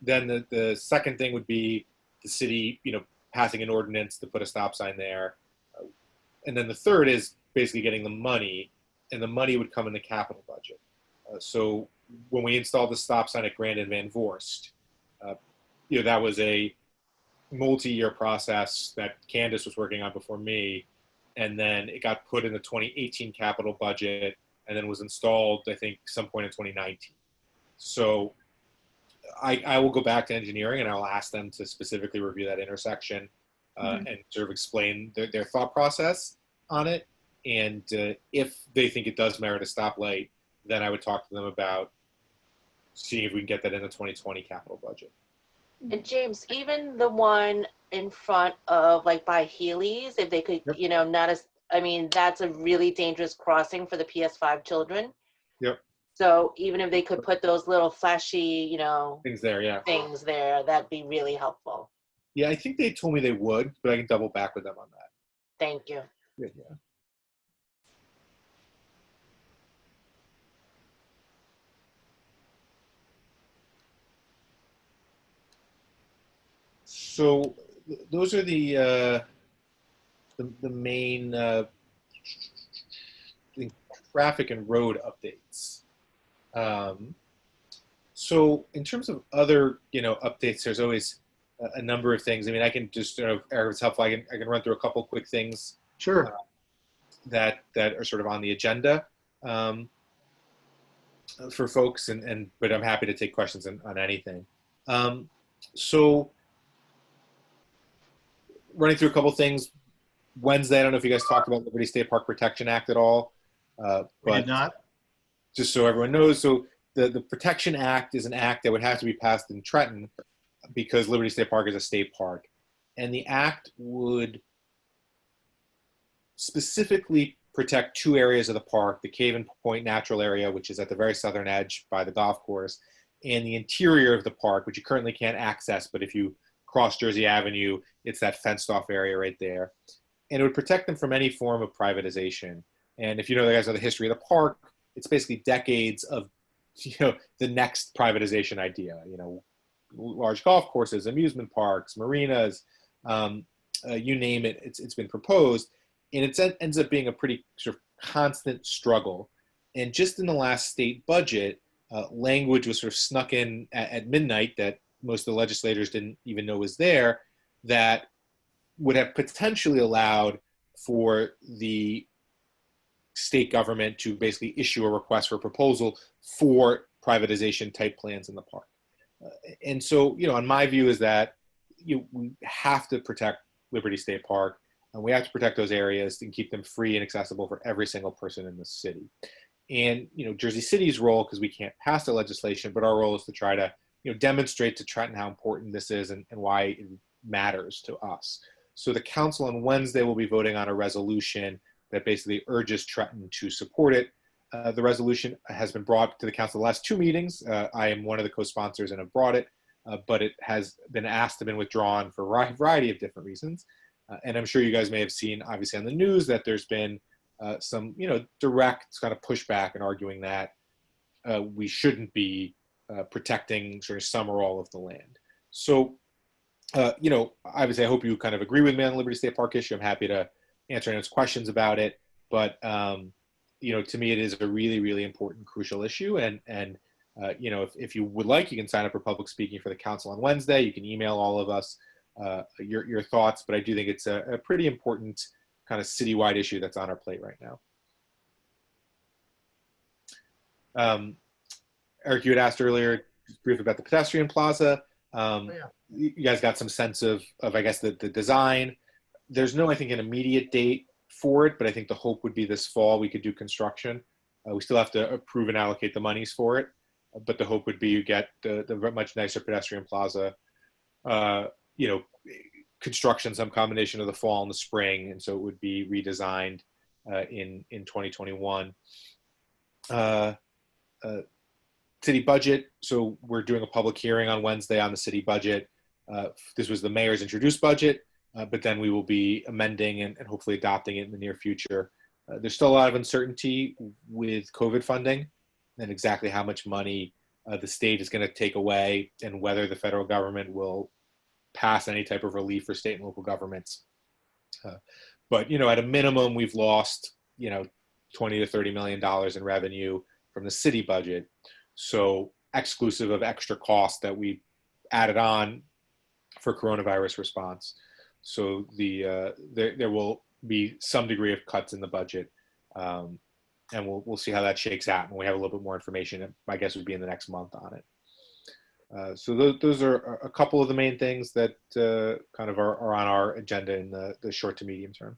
Then the second thing would be the city, you know, passing an ordinance to put a stop sign there. And then the third is basically getting the money, and the money would come in the capital budget. So when we installed the stop sign at Grand and Van Vorst, you know, that was a multi-year process that Candace was working on before me. And then it got put in the 2018 capital budget and then was installed, I think, some point in 2019. So I will go back to engineering and I'll ask them to specifically review that intersection and sort of explain their thought process on it. And if they think it does merit a stoplight, then I would talk to them about seeing if we can get that in the 2020 capital budget. And James, even the one in front of, like, by Healy's, if they could, you know, not as, I mean, that's a really dangerous crossing for the PS5 children. Yep. So even if they could put those little flashy, you know, Things there, yeah. things there, that'd be really helpful. Yeah, I think they told me they would, but I can double back with them on that. Thank you. Yeah. So those are the main traffic and road updates. So in terms of other, you know, updates, there's always a number of things. I mean, I can just, you know, if it's helpful, I can run through a couple quick things. Sure. That are sort of on the agenda for folks, but I'm happy to take questions on anything. So running through a couple things. Wednesday, I don't know if you guys talked about Liberty State Park Protection Act at all. We did not. Just so everyone knows, so the Protection Act is an act that would have to be passed in Trenton because Liberty State Park is a state park. And the act would specifically protect two areas of the park, the Cave and Point Natural Area, which is at the very southern edge by the golf course, and the interior of the park, which you currently can't access, but if you cross Jersey Avenue, it's that fenced off area right there. And it would protect them from any form of privatization. And if you know, guys, know the history of the park, it's basically decades of, you know, the next privatization idea, you know, large golf courses, amusement parks, marinas, you name it, it's been proposed. And it ends up being a pretty sort of constant struggle. And just in the last state budget, language was sort of snuck in at midnight that most of the legislators didn't even know was there, that would have potentially allowed for the state government to basically issue a request for a proposal for privatization type plans in the park. And so, you know, and my view is that we have to protect Liberty State Park, and we have to protect those areas and keep them free and accessible for every single person in the city. And, you know, Jersey City's role, because we can't pass the legislation, but our role is to try to, you know, demonstrate to Trenton how important this is and why it matters to us. So the council on Wednesday will be voting on a resolution that basically urges Trenton to support it. The resolution has been brought to the council the last two meetings. I am one of the co-sponsors and have brought it, but it has been asked to be withdrawn for a variety of different reasons. And I'm sure you guys may have seen, obviously, on the news that there's been some, you know, direct kind of pushback and arguing that we shouldn't be protecting sort of some or all of the land. So, you know, obviously, I hope you kind of agree with me on the Liberty State Park issue. I'm happy to answer anyone's questions about it. But, you know, to me, it is a really, really important, crucial issue. And you know, if you would like, you can sign up for public speaking for the council on Wednesday. You can email all of us your thoughts. But I do think it's a pretty important kind of citywide issue that's on our plate right now. Eric, you had asked earlier briefly about the Pedestrian Plaza. You guys got some sense of I guess, the design. There's no, I think, an immediate date for it, but I think the hope would be this fall we could do construction. We still have to approve and allocate the monies for it, but the hope would be you get the much nicer Pedestrian Plaza you know, construction, some combination of the fall and the spring, and so it would be redesigned in 2021. City budget. So we're doing a public hearing on Wednesday on the city budget. This was the mayor's introduced budget, but then we will be amending and hopefully adopting it in the near future. There's still a lot of uncertainty with COVID funding and exactly how much money the state is going to take away and whether the federal government will pass any type of relief for state and local governments. But, you know, at a minimum, we've lost, you know, $20 to $30 million in revenue from the city budget. So exclusive of extra costs that we added on for coronavirus response. So there will be some degree of cuts in the budget. And we'll see how that shakes out. And we have a little bit more information. My guess would be in the next month on it. So those are a couple of the main things that kind of are on our agenda in the short to medium term.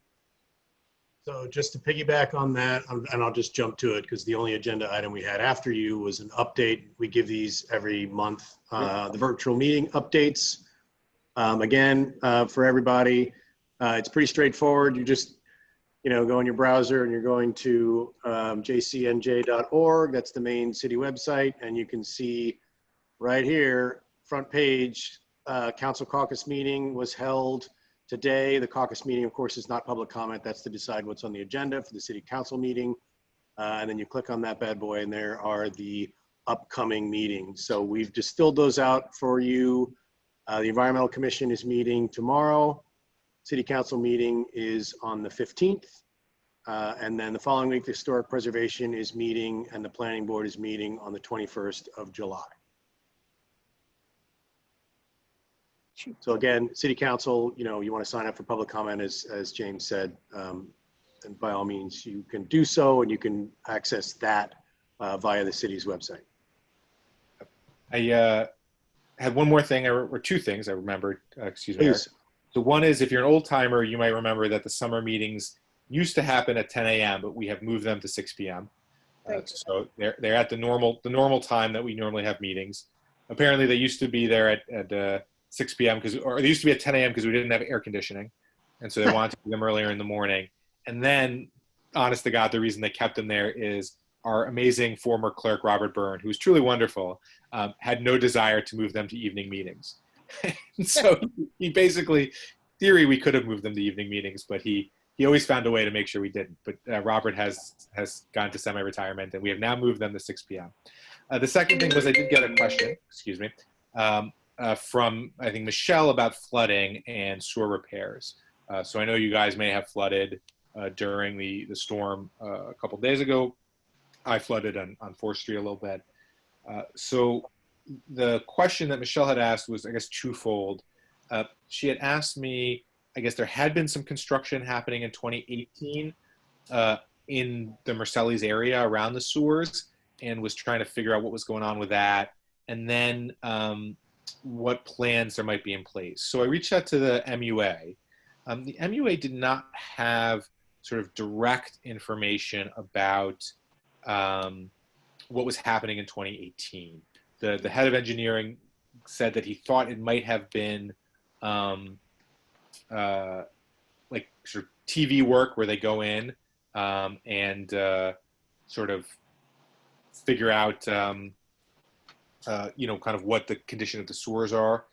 So just to piggyback on that, and I'll just jump to it because the only agenda item we had after you was an update. We give these every month, the virtual meeting updates. Again, for everybody, it's pretty straightforward. You just, you know, go in your browser and you're going to jcnj.org. That's the main city website. And you can see right here, front page, council caucus meeting was held today. The caucus meeting, of course, is not public comment. That's to decide what's on the agenda for the city council meeting. And then you click on that bad boy and there are the upcoming meetings. So we've distilled those out for you. The Environmental Commission is meeting tomorrow. City Council meeting is on the 15th. And then the following week, the Historic Preservation is meeting and the Planning Board is meeting on the 21st of July. So again, City Council, you know, you want to sign up for public comment as James said, and by all means you can do so and you can access that via the city's website. I had one more thing, or two things I remembered, excuse me. Please. So one is, if you're an old timer, you might remember that the summer meetings used to happen at 10 a.m., but we have moved them to 6 p.m. So they're at the normal time that we normally have meetings. Apparently they used to be there at 6 p.m. or they used to be at 10 a.m. because we didn't have air conditioning. And so they wanted to do them earlier in the morning. And then, honest to God, the reason they kept them there is our amazing former clerk, Robert Byrne, who was truly wonderful, had no desire to move them to evening meetings. And so he basically, theory, we could have moved them to evening meetings, but he always found a way to make sure we didn't. But Robert has gone to semi-retirement, and we have now moved them to 6 p.m. The second thing was I did get a question, excuse me, from, I think, Michelle about flooding and sewer repairs. So I know you guys may have flooded during the storm a couple days ago. I flooded on 4th Street a little bit. So the question that Michelle had asked was, I guess, twofold. She had asked me, I guess there had been some construction happening in 2018 in the Mercedes area around the sewers, and was trying to figure out what was going on with that. And then what plans there might be in place. So I reached out to the MUA. The MUA did not have sort of direct information about what was happening in 2018. The head of engineering said that he thought it might have been like sort of TV work where they go in and sort of figure out you know, kind of what the condition of the sewers are.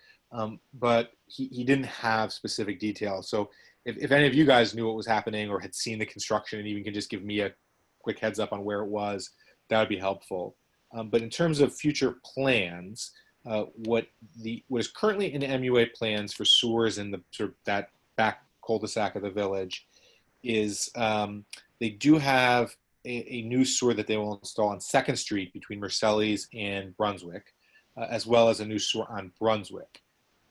But he didn't have specific details. So if any of you guys knew what was happening or had seen the construction and even can just give me a quick heads up on where it was, that would be helpful. But in terms of future plans, what is currently in the MUA plans for sewers in the sort of that back cul-de-sac of the village is they do have a new sewer that they will install on 2nd Street between Mercedes and Brunswick, as well as a new sewer on Brunswick.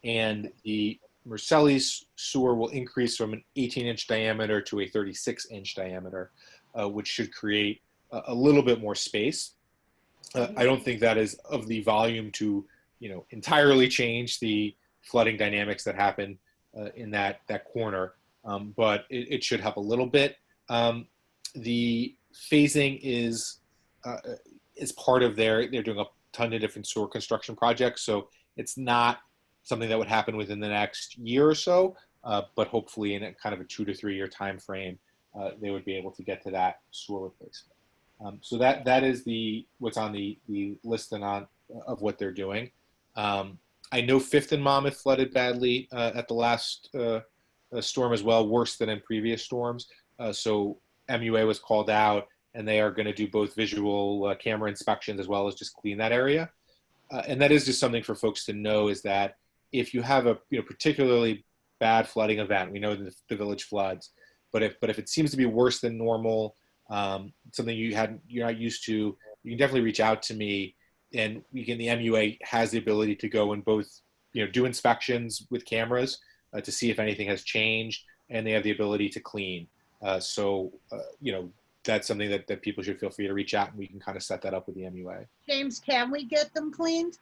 And the Mercedes sewer will increase from an 18-inch diameter to a 36-inch diameter, which should create a little bit more space. I don't think that is of the volume to, you know, entirely change the flooding dynamics that happen in that corner, but it should help a little bit. The phasing is part of they're doing a ton of different sewer construction projects, so it's not something that would happen within the next year or so, but hopefully in a kind of a 2 to 3 year time frame, they would be able to get to that sewer replacement. So that is what's on the list and of what they're doing. I know Fifth and Monmouth flooded badly at the last storm as well, worse than in previous storms. So MUA was called out, and they are going to do both visual camera inspections as well as just clean that area. And that is just something for folks to know, is that if you have a particularly bad flooding event, we know that the village floods, but if it seems to be worse than normal, something you're not used to, you can definitely reach out to me, and the MUA has the ability to go and both do inspections with cameras to see if anything has changed, and they have the ability to clean. So that's something that people should feel free to reach out, and we can kind of set that up with the MUA. James, can we get them cleaned?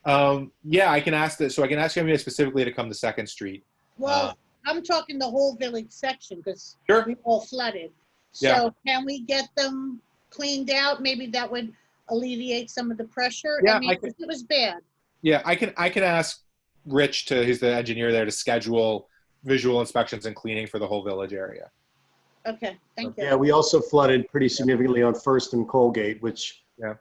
Yeah, I can ask that. So I can ask MUA specifically to come to 2nd Street. Well, I'm talking the whole village section because Sure. we all flooded. So Yeah. can we get them cleaned out? Maybe that would alleviate some of the pressure. Yeah, I mean, it was bad. Yeah, I can ask Rich, who's the engineer there, to schedule visual inspections and cleaning for the whole village area. Okay, thank you. Yeah, we also flooded pretty significantly on First and Colgate, which Yeah.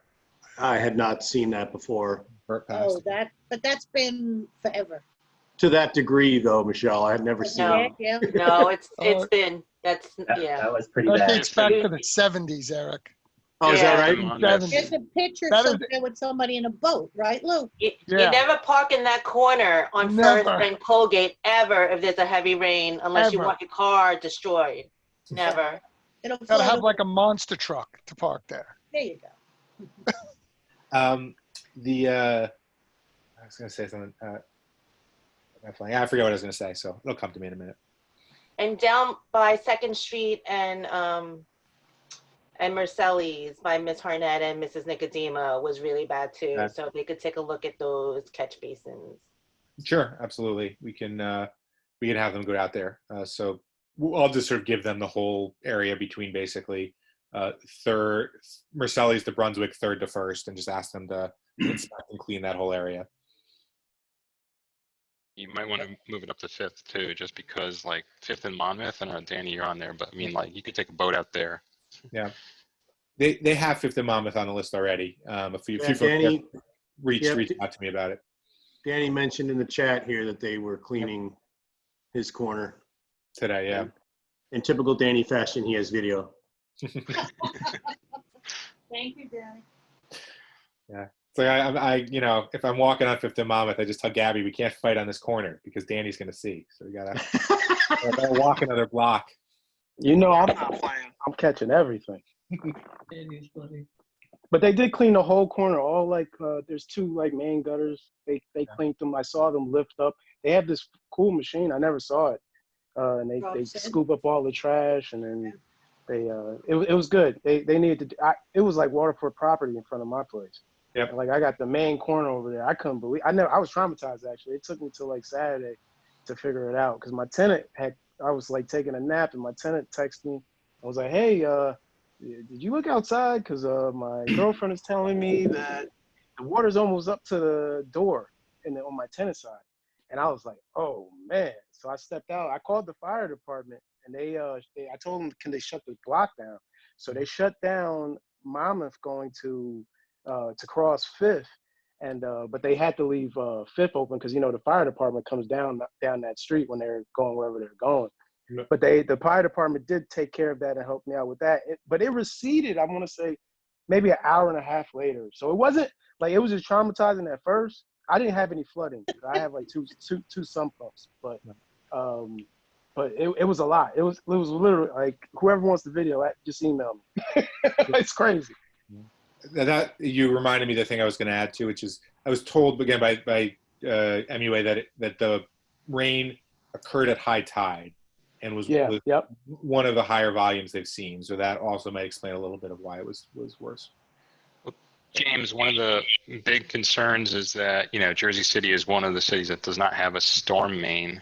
I had not seen that before. Bert passed. Oh, but that's been forever. To that degree, though, Michelle, I had never seen No. it. Yeah. No, it's been, yeah. That was pretty That bad. dates back to the 70s, Eric. Oh, is that Yeah. right? Monmouth. There's a picture That is- somewhere with somebody in a boat, right, Lou? You Yeah. never park in that corner on Never. First and Colgate ever if there's a heavy rain, unless you Ever. want your car destroyed. Never. It'll Gotta float have over. like a monster truck to park there. There you go. I was going to say something. I forget what I was going to say, so it'll come to me in a minute. And down by 2nd Street and Mercelli's by Miss Harnett and Mrs. Nicodema was really bad too. Yeah. So they could take a look at those catch basins. Sure, absolutely. We can have them go out there. So I'll just sort of give them the whole area between basically Mercelli's to Brunswick, 3rd to 1st, and just ask them to inspect and clean that whole area. You might want to move it up to 5th too, just because like 5th and Monmouth, and Danny, you're on there, but I mean, like, you could take a boat out there. Yeah, they have 5th and Monmouth on the list already. A few folks Danny, have reached out to me about it. Danny mentioned in the chat here that they were cleaning his corner. Today, yeah. In typical Danny fashion, he has video. Thank you, Danny. Yeah. So I if I'm walking on 5th and Monmouth, I just tell Gabby we can't fight on this corner because Danny's going to see. So we gotta walk another block. I'm not playing. I'm catching everything. But they did clean the whole corner. All there's 2 main gutters. They cleaned them. I saw them lift up. They have this cool machine. I never saw it. And they scoop up all the trash, and then it was good. They needed to. It was like Waterford property in front of my place. Yep. Like I got the main corner over there. I couldn't believe. I was traumatized actually. It took me till like Saturday to figure it out because my tenant I was like taking a nap, and my tenant texted me. I was like, "Hey, did you look outside? Because my girlfriend is telling me that the water's almost up to the door on my tenant side." And I was like, "Oh man!" So I stepped out. I called the fire department, and I told them, "Can they shut the block down?" So they shut down Monmouth going to cross 5th, and but they had to leave 5th open because the fire department comes down that street when they're going wherever they're going. Yep. But the fire department did take care of that and help me out with that. But it receded, I want to say, maybe an hour and a half later. So it wasn't like it was just traumatizing at first. I didn't have any flooding. I have like two sump pumps, but it was a lot. It was literally like whoever wants the video, just email me. It's crazy. That you reminded me of the thing I was going to add to, which is I was told again by MUA that the rain occurred at high tide and was one of the higher volumes they've seen. So that also might explain a little bit of why it was worse. James, one of the big concerns is that, Jersey City is one of the cities that does not have a storm main.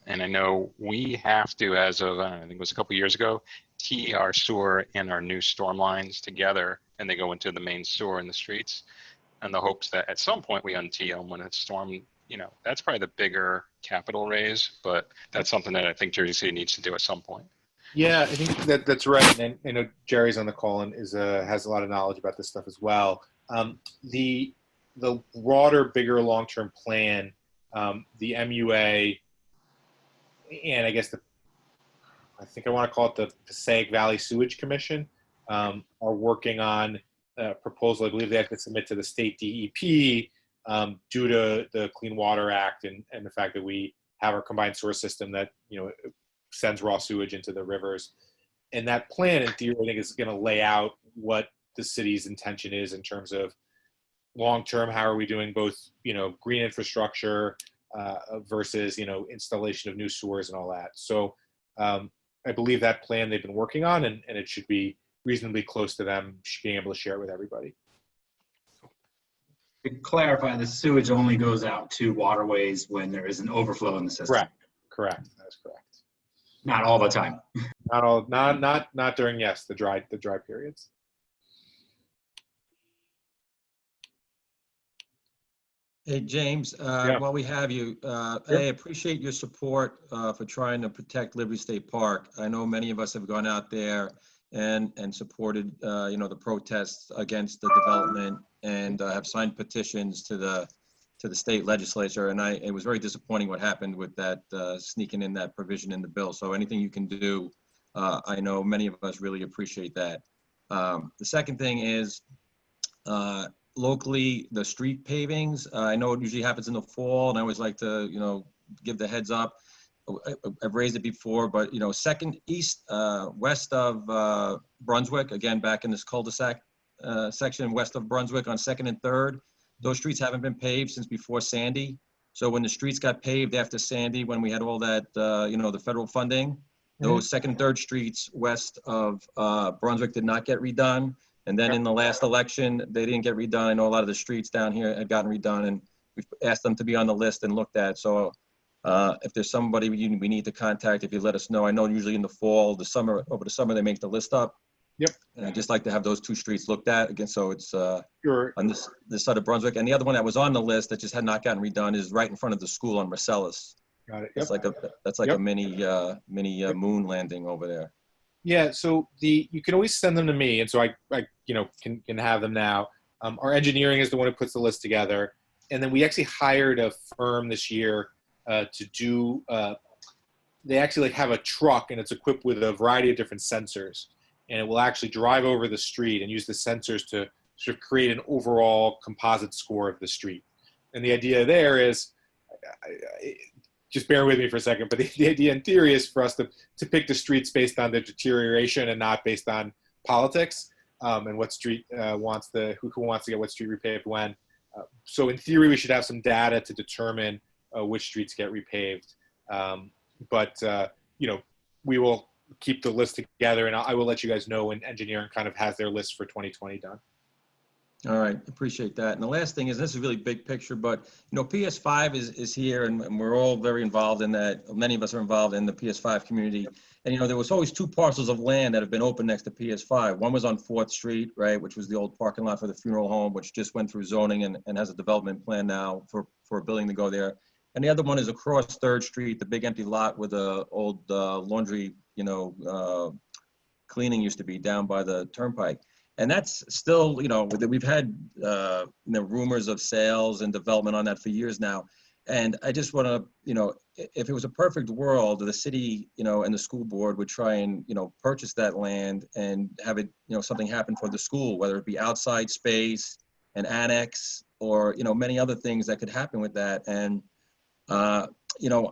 And I know we have to, as of, I think it was a couple years ago, tee our sewer and our new storm lines together, and they go into the main sewer in the streets, and the hopes that at some point we untee them when a storm, that's probably the bigger capital raise, but that's something that I think Jersey City needs to do at some point. Yeah, I think that's right. And I know Jerry's on the call and has a lot of knowledge about this stuff as well. The broader, bigger long-term plan, the MUA, and I guess I think I want to call it the Passaic Valley Sewage Commission, are working on a proposal. I believe they have to submit to the state DEP due to the Clean Water Act and the fact that we have our combined sewer system that sends raw sewage into the rivers. And that plan, in theory, I think is going to lay out what the city's intention is in terms of long-term, how are we doing both, green infrastructure versus, installation of new sewers and all that. So I believe that plan they've been working on, and it should be reasonably close to them being able to share it with everybody. To clarify, the sewage only goes out to waterways when there is an overflow in the system. Correct. That's correct. Not all the time. Not during the dry periods. Hey, James, while we have you, I appreciate your support for trying to protect Liberty State Park. I know many of us have gone out there and supported, the protests against the development and have signed petitions to the state legislature. And it was very disappointing what happened with that sneaking in that provision in the bill. So anything you can do, I know many of us really appreciate that. The second thing is, locally, the street pavings, I know it usually happens in the fall, and I always like to, give the heads up. I've raised it before, but, second east, west of Brunswick, again, back in this cul-de-sac section west of Brunswick on 2nd and 3rd, those streets haven't been paved since before Sandy. So when the streets got paved after Sandy, when we had all that, the federal funding, those 2nd and 3rd streets west of Brunswick did not get redone. And then in the last election, they didn't get redone. I know a lot of the streets down here had gotten redone, and we've asked them to be on the list and looked at. So if there's somebody we need to contact, if you let us know. I know usually in the fall, over the summer, they make the list up. Yep. And I'd just like to have those 2 streets looked at again. So it's Sure. on this side of Brunswick. And the other one that was on the list that just had not gotten redone is right in front of the school on Marcellus. Got it. It's that's like a mini moon landing over there. Yeah, so you can always send them to me, and so I can have them now. Our engineering is the one who puts the list together, and then we actually hired a firm this year to do. They actually have a truck, and it's equipped with a variety of different sensors, and it will actually drive over the street and use the sensors to sort of create an overall composite score of the street. And the idea there is, just bear with me for a second, but the idea in theory is for us to pick the streets based on the deterioration and not based on politics and what street who wants to get what street repaved when. So in theory, we should have some data to determine which streets get repaved. But we will keep the list together, and I will let you guys know when engineering kind of has their list for 2020 done. All right, appreciate that. And the last thing is, this is really big picture, but PS5 is here, and we're all very involved in that. Many of us are involved in the PS5 community. And there was always 2 parcels of land that have been open next to PS5. One was on 4th Street, right, which was the old parking lot for the funeral home, which just went through zoning and has a development plan now for a building to go there. And the other one is across 3rd Street, the big empty lot where the old laundry, cleaning used to be down by the turnpike. And that's still, we've had rumors of sales and development on that for years now. And I just want to, if it was a perfect world, the city, and the school board would try and, purchase that land and have it, something happen for the school, whether it be outside space, an annex, or, many other things that could happen with that. And, I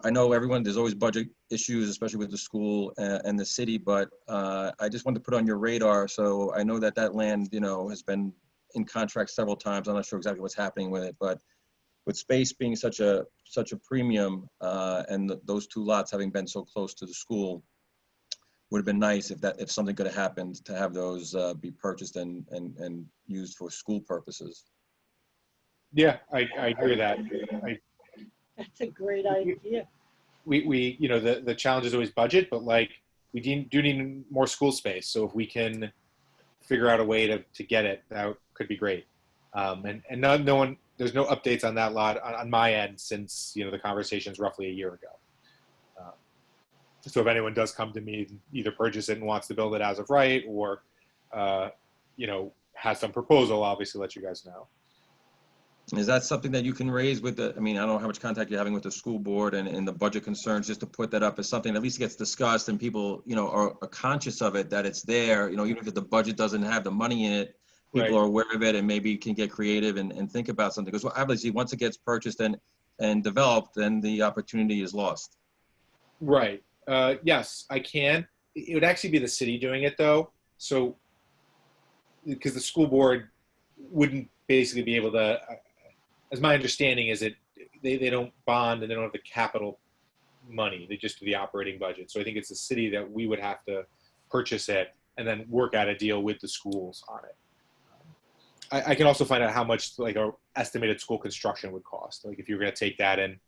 know there's always budget issues, especially with the school and the city, but I just wanted to put on your radar. So I know that land, has been in contract several times. I'm not sure exactly what's happening with it, but with space being such a premium and those 2 lots having been so close to the school, would have been nice if something could have happened to have those be purchased and used for school purposes. Yeah, I hear that. That's a great idea. We the challenge is always budget, but we do need more school space. So if we can figure out a way to get it, that could be great. And no one, there's no updates on that lot on my end since, you know, the conversation's roughly a year ago. So if anyone does come to me, either purchase it and wants to build it as of right, or, you know, has some proposal, I'll obviously let you guys know. Is that something that you can raise with the, I mean, I don't know how much contact you're having with the school board and the budget concerns, just to put that up as something that at least gets discussed and people, you know, are conscious of it, that it's there, you know, even if the budget doesn't have the money in it, people Right. are aware of it and maybe can get creative and think about something. Because obviously once it gets purchased and developed, then the opportunity is lost. Right. Yes, I can. It would actually be the city doing it though. So, because the school board wouldn't basically be able to, as my understanding is they don't bond and they don't have the capital money. They just do the operating budget. So I think it's the city that we would have to purchase it and then work out a deal with the schools on it. I can also find out how much like our estimated school construction would cost. Like if you're going to take that and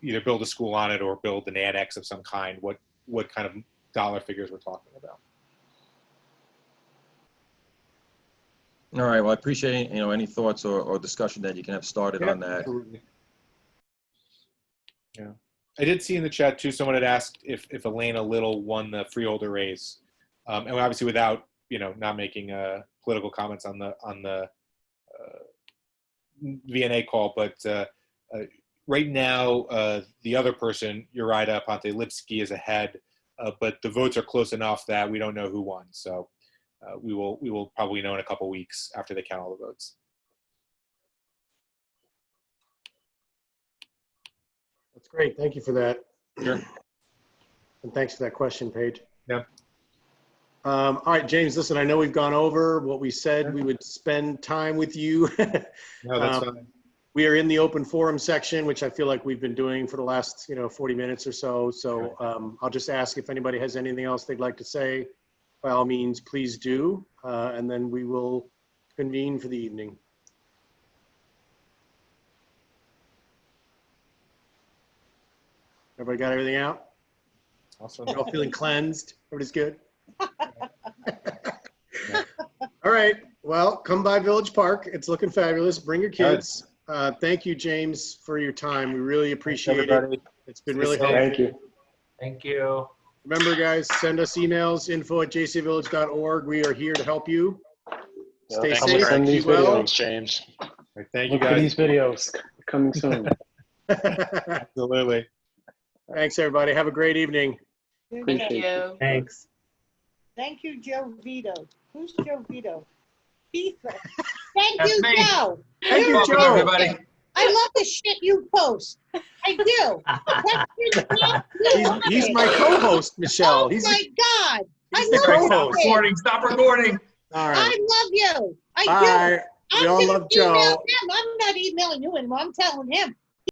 either build a school on it or build an annex of some kind, what kind of dollar figures we're talking about. All right, well, I appreciate, you know, any thoughts or discussion that you can have started on that. Absolutely. Yeah. I did see in the chat too, someone had asked if Elena Little won the freeholder race. And obviously without, you know, not making political comments on the VNA call, but right now, the other person, Uriah Ponte-Lipsky, is ahead, but the votes are close enough that we don't know who won. So we will probably know in a couple weeks after they count all the votes. That's great. Thank you for that. Sure. And thanks for that question, Paige. Yeah. All right, James, listen, I know we've gone over what we said. We would spend time with you. No, that's fine. We are in the open forum section, which I feel like we've been doing for the last, 40 minutes or so. So I'll just ask if anybody has anything else they'd like to say. By all means, please do. And then we will convene for the evening. Everybody got everything out? Awesome. You're all feeling cleansed? Everybody's good? All right. Well, come by Village Park. It's looking fabulous. Bring your kids. Thank you, James, for your time. We really appreciate it. It's been really helpful. Thank you. Thank you. Remember, guys, send us emails, info@jcvillage.org. We are here to help you. Stay Thanks, safe. Eric. Be these well. Thanks, James. All right, thank you, Look for guys. these videos coming soon. Absolutely. Thanks, everybody. Have a great evening. Appreciate it. Thanks. Thank you, Joe Vito. Who's Joe Vito? Pizza. Thank That's you, me. Joe. Thank you, Welcome, Joe. everybody. I love the shit you post. I do. He's my co-host, Michelle. Oh He's my God. he's I the love co-host. Stop it. recording. Stop recording. all right. I love you. I Bye. do. We all I'm gonna love email Joe. him. I'm not emailing you anymore. I'm telling him.